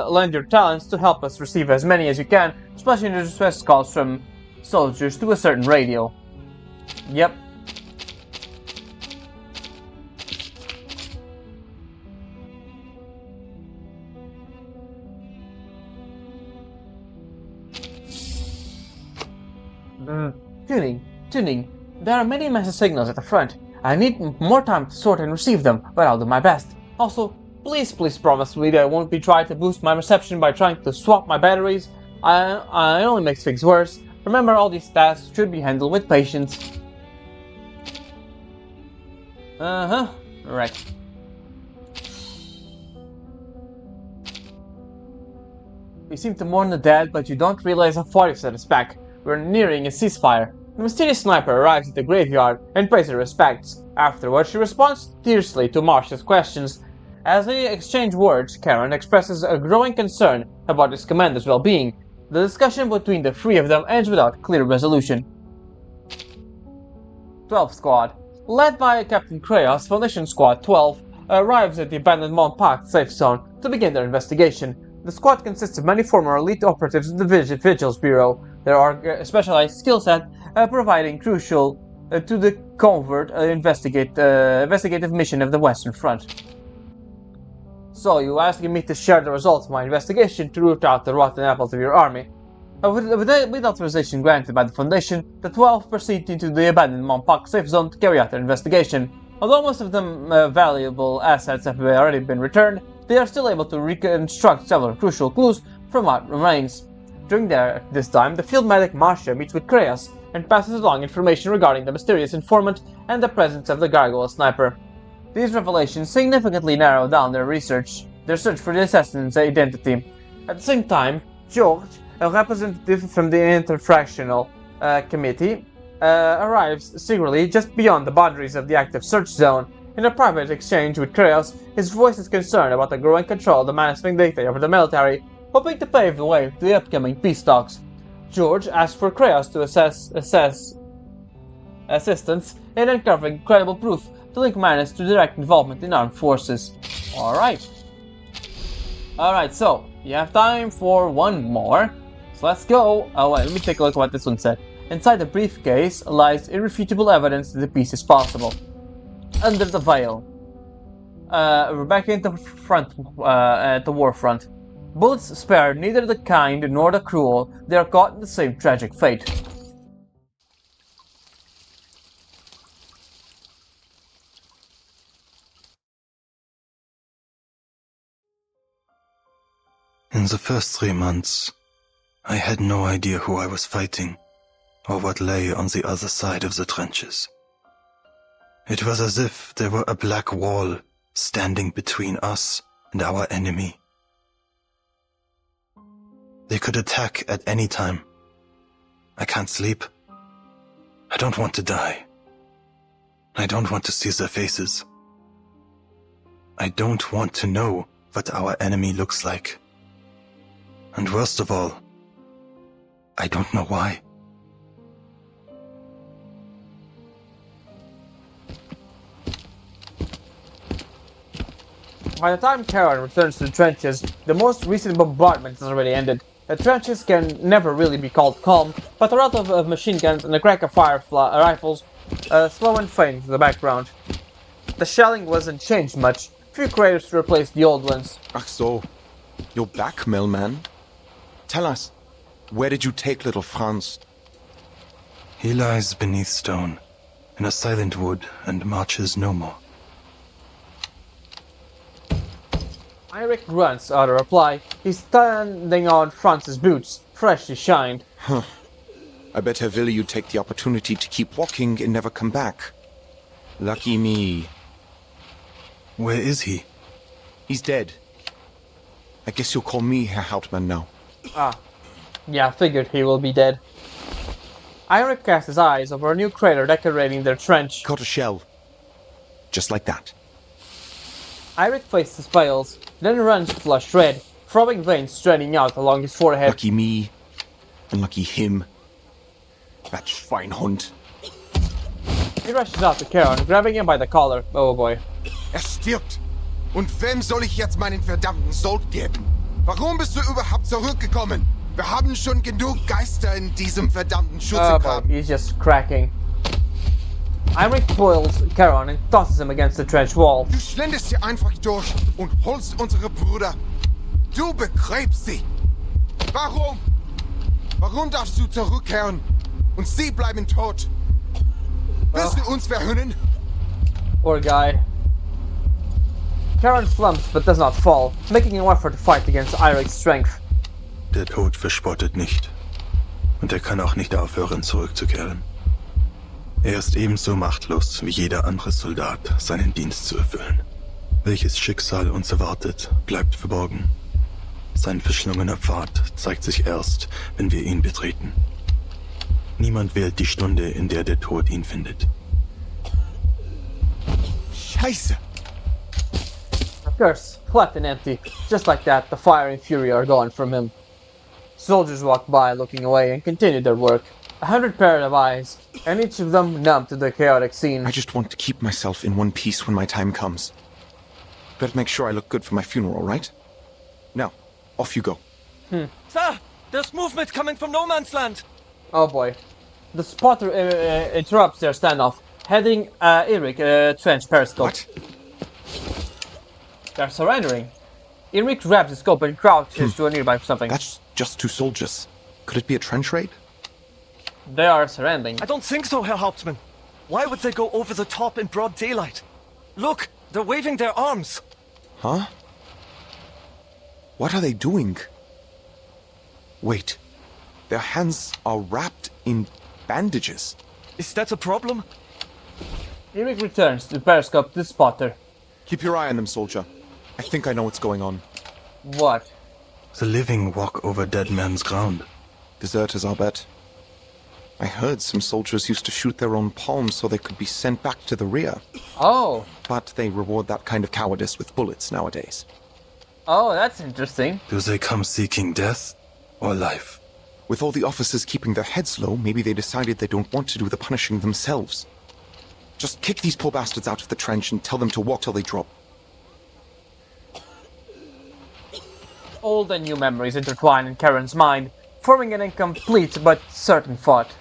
lend your talents to help us receive as many as you can, especially in the distress calls from soldiers to a certain radio. Yep. Tuning. There are many message signals at the front. I need more time to sort and receive them, but I'll do my best. Also, please promise me that I won't be trying to boost my reception by trying to swap my batteries. I only makes things worse. Remember, all these tasks should be handled with patience. Right. You seem to mourn the dead, but you don't realize how far you've set us back. We're nearing a ceasefire. The mysterious sniper arrives at the graveyard and pays her respects. Afterwards, she responds tersely to Marsh's questions. As they exchange words, Charon expresses a growing concern about his commander's well-being. The discussion between the three of them ends without clear resolution. 12 Squad. Led by Captain Kraos, Foundation Squad 12 arrives at the abandoned Mont Park safe zone to begin their investigation. The squad consists of many former elite operatives of the Vigils Bureau. There are specialized skill set providing crucial to the covert investigative mission of the Western Front. So you asking me to share the results of my investigation to root out the rotten apples of your army. With authorization granted by the Foundation, the 12 proceed into the abandoned Mont Park safe zone to carry out their investigation. Although most of them valuable assets have already been returned, they are still able to reconstruct several crucial clues from what remains. During this time, the field medic Marcia meets with Kreas and passes along information regarding the mysterious informant and the presence of the gargoyle sniper. These revelations significantly narrow down their search for the assassin's identity. At the same time, George, a representative from the Interfractional Committee, arrives secretly just beyond the boundaries of the active search zone. In a private exchange with Kreos, his voice is concerned about the growing control of the Manus Vindictae over the military, hoping to pave the way to the upcoming peace talks. George asks for Kreos to assess assistance in uncovering credible proof to link Manus to direct involvement in armed forces. Alright, so you have time for one more. So let's go. Oh wait, let me take a look at what this one said. Inside the briefcase lies irrefutable evidence that the peace is possible. Under the veil. We're back into front, at the war front. Bullets spare neither the kind nor the cruel. They are caught in the same tragic fate. In the first 3 months, I had no idea who I was fighting, or what lay on the other side of the trenches. It was as if there were a black wall standing between us and our enemy. They could attack at any time. I can't sleep. I don't want to die. I don't want to see their faces. I don't want to know what our enemy looks like. And worst of all, I don't know why. By the time Charon returns to the trenches, the most recent bombardment has already ended. The trenches can never really be called calm, but the rattle of machine guns and the crack of rifles slow and faint in the background. The shelling wasn't changed much. Few craters to replace the old ones. Ach so. You're back, Millman. Tell us, where did you take little Franz? He lies beneath stone, in a silent wood, and marches no more. Eirik grunts out a reply. He's standing on Franz's boots, freshly shined. Huh. I bet Herr Wille you take the opportunity to keep walking and never come back. Lucky me. Where is he? He's dead. I guess you'll call me Herr Hauptmann now. Ah. Yeah, I figured he will be dead. Eirik casts his eyes over a new crater decorating their trench. Caught a shell. Just like that. Eirik faces fails, then runs flushed red, throbbing veins straining out along his forehead. Lucky me. And lucky him. That Schweinhund. He rushes out to Charon, grabbing him by the collar. Oh boy. Stirbt. Und wem soll ich jetzt meinen verdammten Sold geben? Warum bist du überhaupt zurückgekommen? Wir haben schon genug Geister in diesem verdammten Schutzgraben. He's just cracking. Eirik pulls Charon and tosses him against the trench wall. Du schlendest hier einfach durch und holst unsere Brüder. Du begräbst sie. Warum? Warum darfst du zurückkehren? Und sie bleiben tot. Willst du uns verhöhnen? Poor guy. Charon slumps but does not fall, making an effort to fight against Eirik's strength. Der Tod verspottet nicht. Und er kann auch nicht aufhören, zurückzukehren. Er ist ebenso machtlos wie jeder andere Soldat, seinen Dienst zu erfüllen. Welches Schicksal uns erwartet, bleibt verborgen. Sein verschlungener Pfad zeigt sich erst, wenn wir ihn betreten. Niemand wählt die Stunde, in der der Tod ihn findet. Scheiße! A curse, flat and empty. Just like that, the fire and fury are gone from him. Soldiers walk by, looking away, and continue their work. 100 pairs of eyes, and each of them numb to the chaotic scene. I just want to keep myself in one piece when my time comes. better make sure I look good for my funeral, right? Now, off you go. Sir, there's movement coming from no man's land. Oh boy. The spotter interrupts their standoff, heading Eric trench periscope. What? They're surrendering. Eric grabs his scope and crouches to a nearby something. That's just 2 soldiers. Could it be a trench raid? They are surrendering. I don't think so, Herr Hauptmann. Why would they go over the top in broad daylight? Look, they're waving their arms. Huh? What are they doing? Wait. Their hands are wrapped in bandages. Is that a problem? Eric returns to periscope the spotter. Keep your eye on them, soldier. I think I know what's going on. What? The living walk over dead men's ground. Deserters, I'll bet. I heard some soldiers used to shoot their own palms so they could be sent back to the rear. Oh. But they reward that kind of cowardice with bullets nowadays. Oh, that's interesting. Do they come seeking death or life? With all the officers keeping their heads low, maybe they decided they don't want to do the punishing themselves. Just kick these poor bastards out of the trench and tell them to walk till they drop. Old and new memories intertwine in Charon's mind, forming an incomplete but certain thought.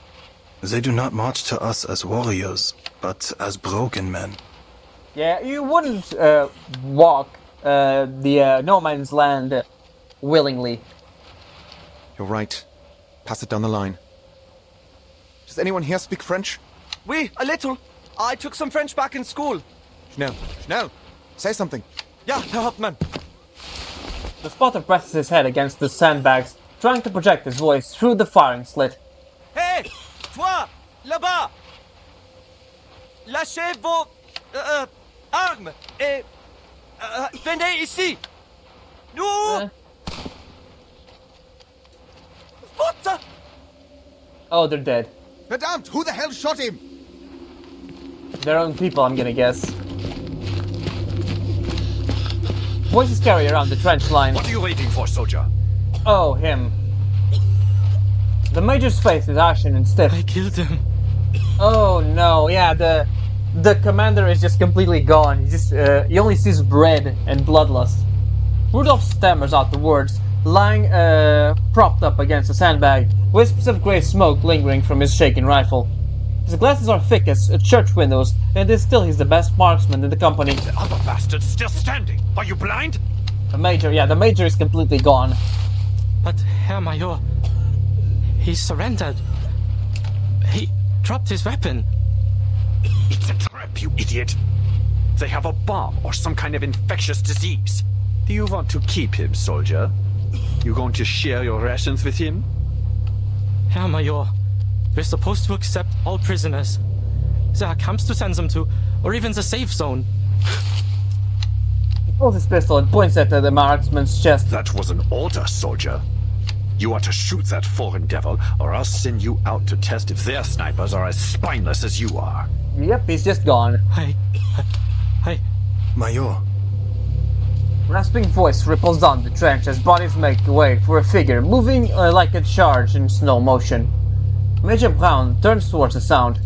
They do not march to us as warriors, but as broken men. Yeah, you wouldn't walk the no man's land willingly. You're right. Pass it down the line. Does anyone here speak French? Oui, a little. I took some French back in school. Schnell, Schnell! Say something. Ja, Herr Hauptmann. The spotter presses his head against the sandbags, trying to project his voice through the firing slit. Hey! Toi! Là-bas! Lâchez vos... armes! Et... venez ici! Nous... What? Oh, they're dead. Verdammt! Who the hell shot him? Their own people, I'm gonna guess. Voices carry around the trench line. What are you waiting for, soldier? Oh, him. The Major's face is ashen and stiff. I killed him. Oh no, yeah, the commander is just completely gone. He only sees red and bloodlust. Rudolph stammers out the words, lying propped up against a sandbag, wisps of grey smoke lingering from his shaken rifle. His glasses are thick as church windows, and he's the best marksman in the company. The other bastard's still standing. Are you blind? The Major is completely gone. But Herr Major, he surrendered. He dropped his weapon. It's a trap, you idiot. They have a bomb or some kind of infectious disease. Do you want to keep him, soldier? You going to share your rations with him? Herr Major, we're supposed to accept all prisoners. There are camps to send them to, or even the safe zone. He pulls his pistol and points it at the marksman's chest. That was an order, soldier. You are to shoot that foreign devil, or I'll send you out to test if their snipers are as spineless as you are. Yep, he's just gone. Hey. Major. Rasping voice ripples down the trench as bodies make way for a figure moving like a charge in slow motion. Major Brown turns towards the sound.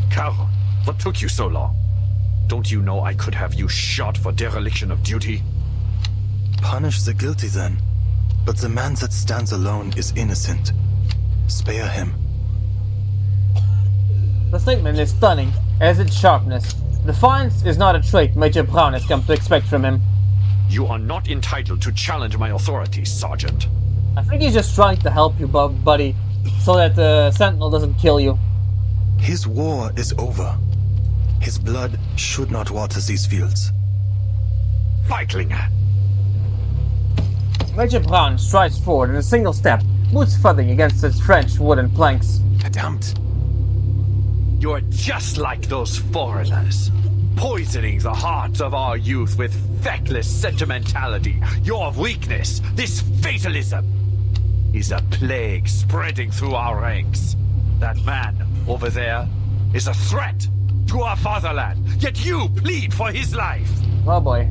Charon, what took you so long? Don't you know I could have you shot for dereliction of duty? Punish the guilty then. But the man that stands alone is innocent. Spare him. The statement is stunning, as its sharpness. Defiance is not a trait Major Brown has come to expect from him. You are not entitled to challenge my authority, Sergeant. I think he's just trying to help you, buddy, so that the Sentinel doesn't kill you. His war is over. His blood should not water these fields. Feiglinge! Major Brown strides forward in a single step, boots thudding against the French wooden planks. Verdammt! You're just like those foreigners, poisoning the hearts of our youth with feckless sentimentality. Your weakness, this fatalism, is a plague spreading through our ranks. That man over there is a threat to our fatherland, yet you plead for his life. Oh boy.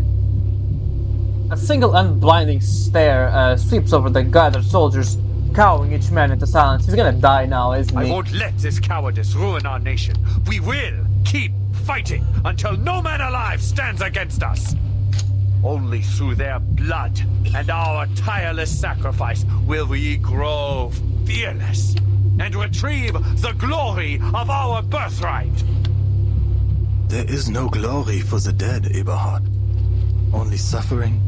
A single unblinding stare sweeps over the gathered soldiers, cowing each man into silence. He's gonna die now, isn't he? I won't let this cowardice ruin our nation. We will keep fighting until no man alive stands against us. Only through their blood and our tireless sacrifice will we grow fearless and retrieve the glory of our birthright. There is no glory for the dead, Eberhard. Only suffering,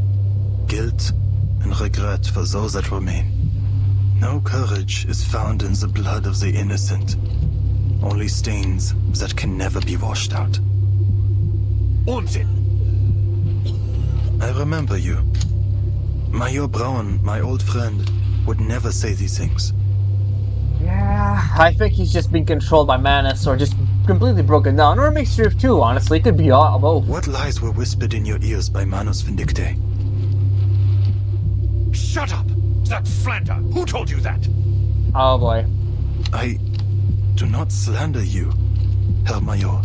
guilt, and regret for those that remain. No courage is found in the blood of the innocent. Only stains that can never be washed out. Unsinn! I remember you. Major Braun, my old friend, would never say these things. Yeah, I think he's just being controlled by Manus, or just completely broken down, or a mixture of two, honestly. It could be all both. What lies were whispered in your ears by Manus Vindicte? Shut up! That's slander! Who told you that? Oh boy. I do not slander you, Herr Major.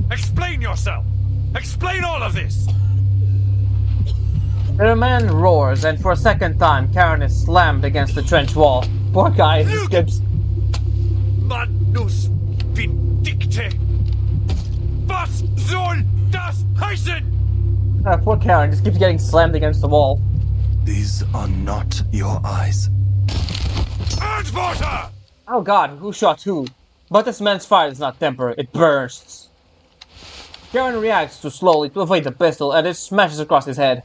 Explain yourself! Explain all of this! The man roars, and for a second time, Charon is slammed against the trench wall. Poor guy, he skips. Manus Vindicte! Was soll das heißen? Poor Charon just keeps getting slammed against the wall. These are not your eyes. Antworter! Oh god, who shot who? But this man's fire is not tempered, it bursts. Charon reacts too slowly to evade the pistol, and it smashes across his head.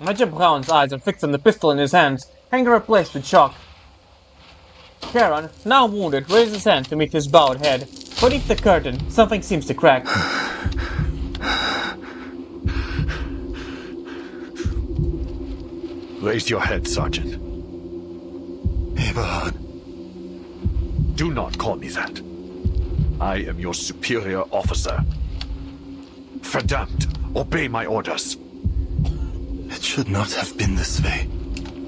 Major Braun's eyes are fixed on the pistol in his hands, anger replaced with shock. Charon, now wounded, raises his hand to meet his bowed head. Beneath the curtain, something seems to crack. Raise your head, Sergeant. Eberhard. Do not call me that. I am your superior officer. Verdammt, obey my orders. It should not have been this way.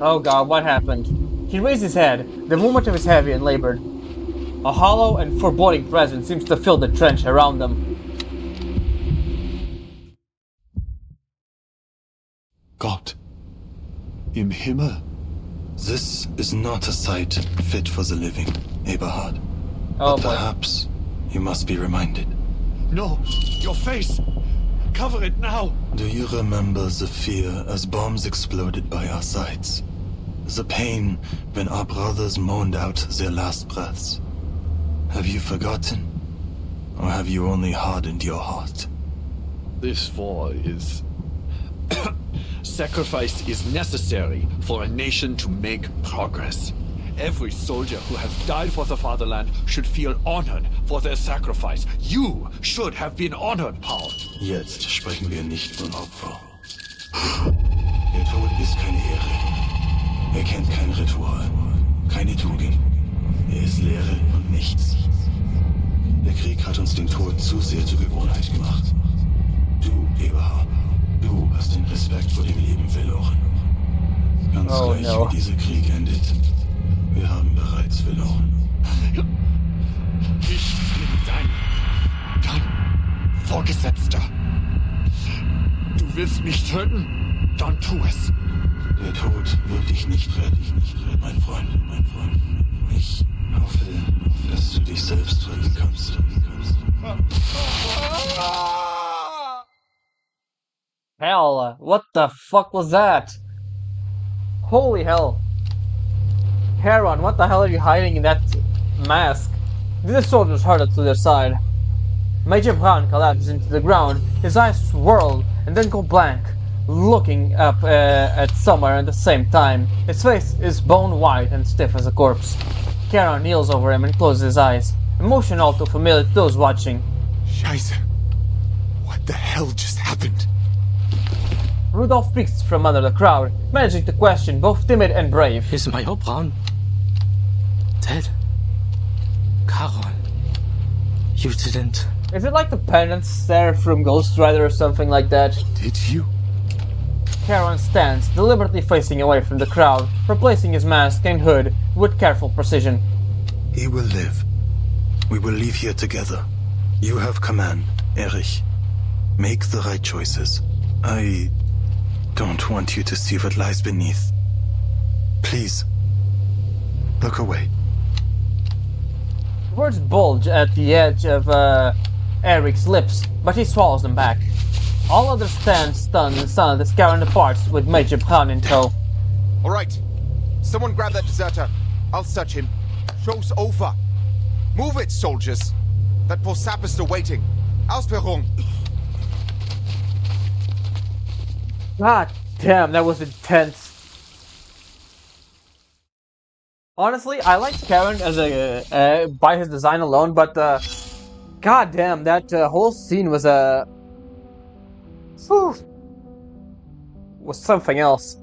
Oh god, what happened? He raised his head. The movement was heavy and labored. A hollow and foreboding presence seems to fill the trench around them. Gott. Im Himmel. This is not a sight fit for the living, Eberhard. Oh, but perhaps you must be reminded. No, your face! Cover it now! Do you remember the fear as bombs exploded by our sides? The pain when our brothers moaned out their last breaths? Have you forgotten? Or have you only hardened your heart? This war is... Sacrifice is necessary for a nation to make progress. Every soldier who has died for the fatherland should feel honored for their sacrifice. You should have been honored, Paul. Jetzt sprechen wir nicht von Opfer. Der Tod ist keine Ehre. Er kennt kein Ritual, keine Tugend. Er ist Leere und nichts. Der Krieg hat uns den Tod zu sehr zur Gewohnheit gemacht. Du, Eberhard, du hast den Respekt vor dem Leben verloren. Ganz gleich, wie dieser Krieg endet. Wir haben bereits verloren. Ich bin dein Vorgesetzter. Du willst mich töten? Dann tu es. Der Tod wird dich nicht retten, mein Freund. Ich hoffe, dass du dich selbst retten kannst. Hell, what the fuck was that? Holy hell. Charon, what the hell are you hiding in that mask? The soldiers hurtled to their side. Major Braun collapses into the ground, his eyes swirl and then go blank, looking up at somewhere at the same time. His face is bone white and stiff as a corpse. Charon kneels over him and closes his eyes, emotion all too familiar to those watching. Scheiße. What the hell just happened? Rudolph peeks from under the crowd, managing to question both timid and brave. Is Major Braun dead? Charon, you didn't... Is it like the penance stare from Ghost Rider or something like that? Did you? Charon stands, deliberately facing away from the crowd, replacing his mask and hood with careful precision. He will live. We will leave here together. You have command, Erich. Make the right choices. I don't want you to see what lies beneath. Please, look away. Words bulge at the edge of Eric's lips, but he swallows them back. All others stand stunned and son as Charon departs with Major Braun in tow. Alright. Someone grab that deserter. I'll search him. Show's over. Move it, soldiers. That poor sap is still waiting. Ausführung. God damn, that was intense. Honestly, I liked Charon as a by his design alone, but god damn, that whole scene was was something else.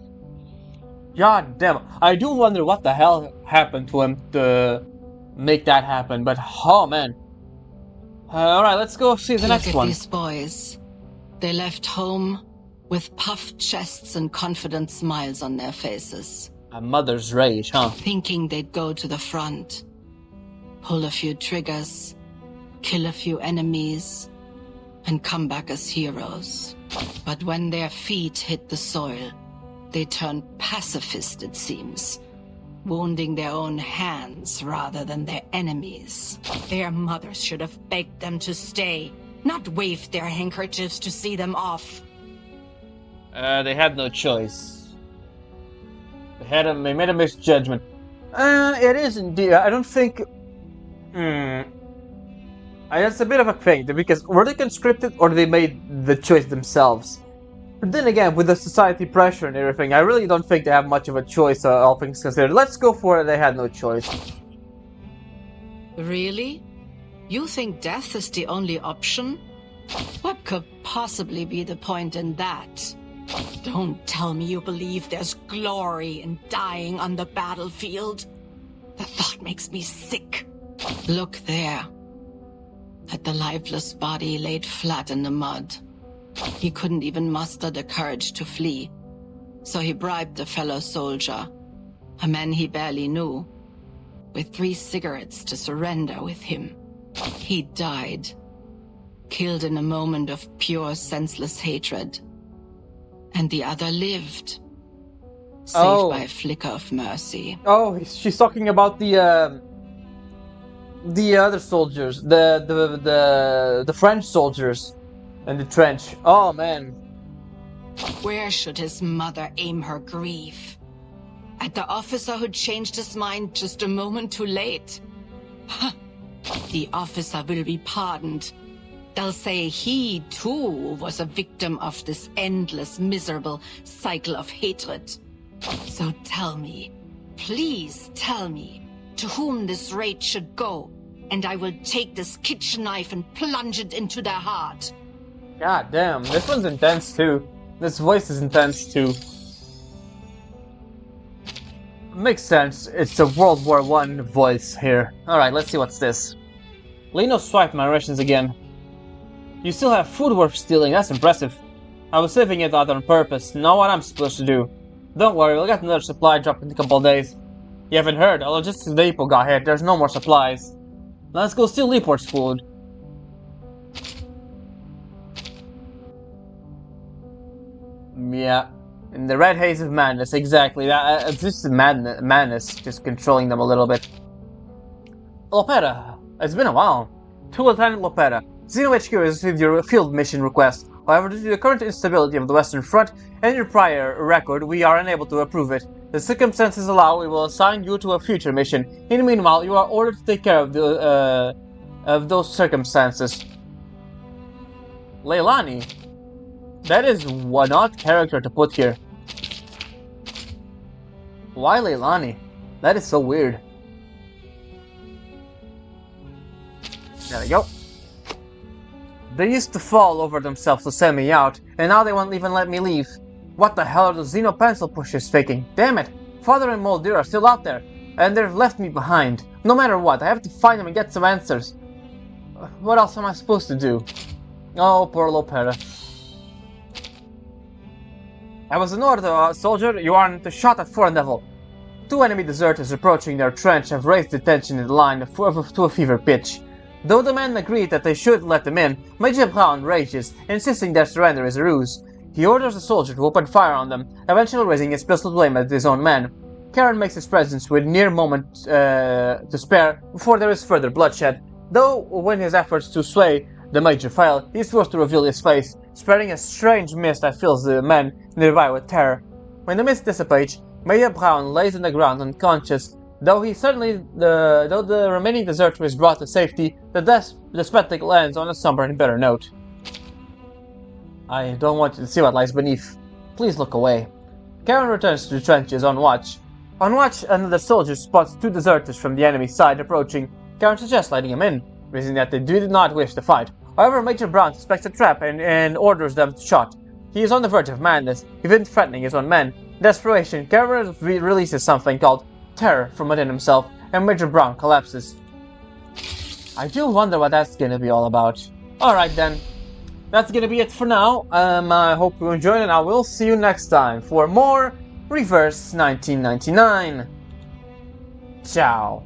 God damn, I do wonder what the hell happened to him to make that happen. But oh man, all right, let's go see the next one. Look at these boys. They left home with puffed chests and confident smiles on their faces. A mother's rage, huh? Thinking they'd go to the front, pull a few triggers, kill a few enemies, and come back as heroes. But when their feet hit the soil, they turned pacifist, it seems, wounding their own hands rather than their enemies. Their mothers should have begged them to stay, not waved their handkerchiefs to see them off. They had no choice. They made a misjudgment. It is indeed. I don't think. It's a bit of a thing because were they conscripted or they made the choice themselves? But then again, with the society pressure and everything, I really don't think they have much of a choice. All things considered, let's go for it. They had no choice. Really? You think death is the only option? What could possibly be the point in that? Don't tell me you believe there's glory in dying on the battlefield. The thought makes me sick. Look there. At the lifeless body laid flat in the mud. He couldn't even muster the courage to flee. So he bribed a fellow soldier, a man he barely knew, with 3 cigarettes to surrender with him. He died, killed in a moment of pure senseless hatred. And the other lived, saved by a flicker of mercy. Oh, she's talking about the other soldiers, the French soldiers in the trench. Oh man. Where should his mother aim her grief? At the officer who changed his mind just a moment too late? The officer will be pardoned. They'll say he, too, was a victim of this endless, miserable cycle of hatred. So tell me, please tell me, to whom this rage should go, and I will take this kitchen knife and plunge it into their heart. God damn, this one's intense too. This voice is intense too. Makes sense, it's a World War I voice here. Alright, let's see what's this. Leno swiped my rations again. You still have food worth stealing, that's impressive. I was saving it out on purpose, know what I'm supposed to do. Don't worry, we'll get another supply drop in a couple of days. You haven't heard, our logistics depot got hit, there's no more supplies. Let's go steal Leaport's food. Yeah, in the red haze of madness, exactly. It's just madness, just controlling them a little bit. Lopera, it's been a while. To Lieutenant Lopera, Xeno HQ has received your field mission request. However, due to the current instability of the Western Front and your prior record, we are unable to approve it. The circumstances allow, we will assign you to a future mission. In the meanwhile, you are ordered to take care of those circumstances. Leilani? That is one odd character to put here. Why Leilani? That is so weird. There we go. They used to fall over themselves to send me out, and now they won't even let me leave. What the hell are those Xeno pencil pushers faking? Damn it! Father and Moldir are still out there, and they've left me behind. No matter what, I have to find them and get some answers. What else am I supposed to do? Oh, poor Lopera. I was an order, soldier. You aren't shot at foreign level. 2 enemy deserters approaching their trench have raised the tension in the line to a fever pitch. Though the men agreed that they should let them in, Major Braun rages, insisting their surrender is a ruse. He orders the soldier to open fire on them, eventually raising his pistol to aim at his own men. Charon makes his presence with near moment to spare before there is further bloodshed. Though, when his efforts to sway the Major fail, he is forced to reveal his face. spreading a strange mist that fills the men nearby with terror. When the mist dissipates, Major Brown lays on the ground unconscious. Though the remaining deserter is brought to safety, the spectacle ends on a somber and bitter note. I don't want you to see what lies beneath. Please look away. Charon returns to the trenches on watch. On watch, another soldier spots 2 deserters from the enemy side approaching. Charon suggests letting them in, reasoning that they do not wish to fight. However, Major Brown suspects a trap and orders them shot. He is on the verge of madness, even threatening his own men. In desperation, Charon releases something called terror from within himself, and Major Brown collapses. I do wonder what that's gonna be all about. Alright then. That's gonna be it for now. I hope you enjoyed, and I will see you next time for more Reverse 1999. Ciao.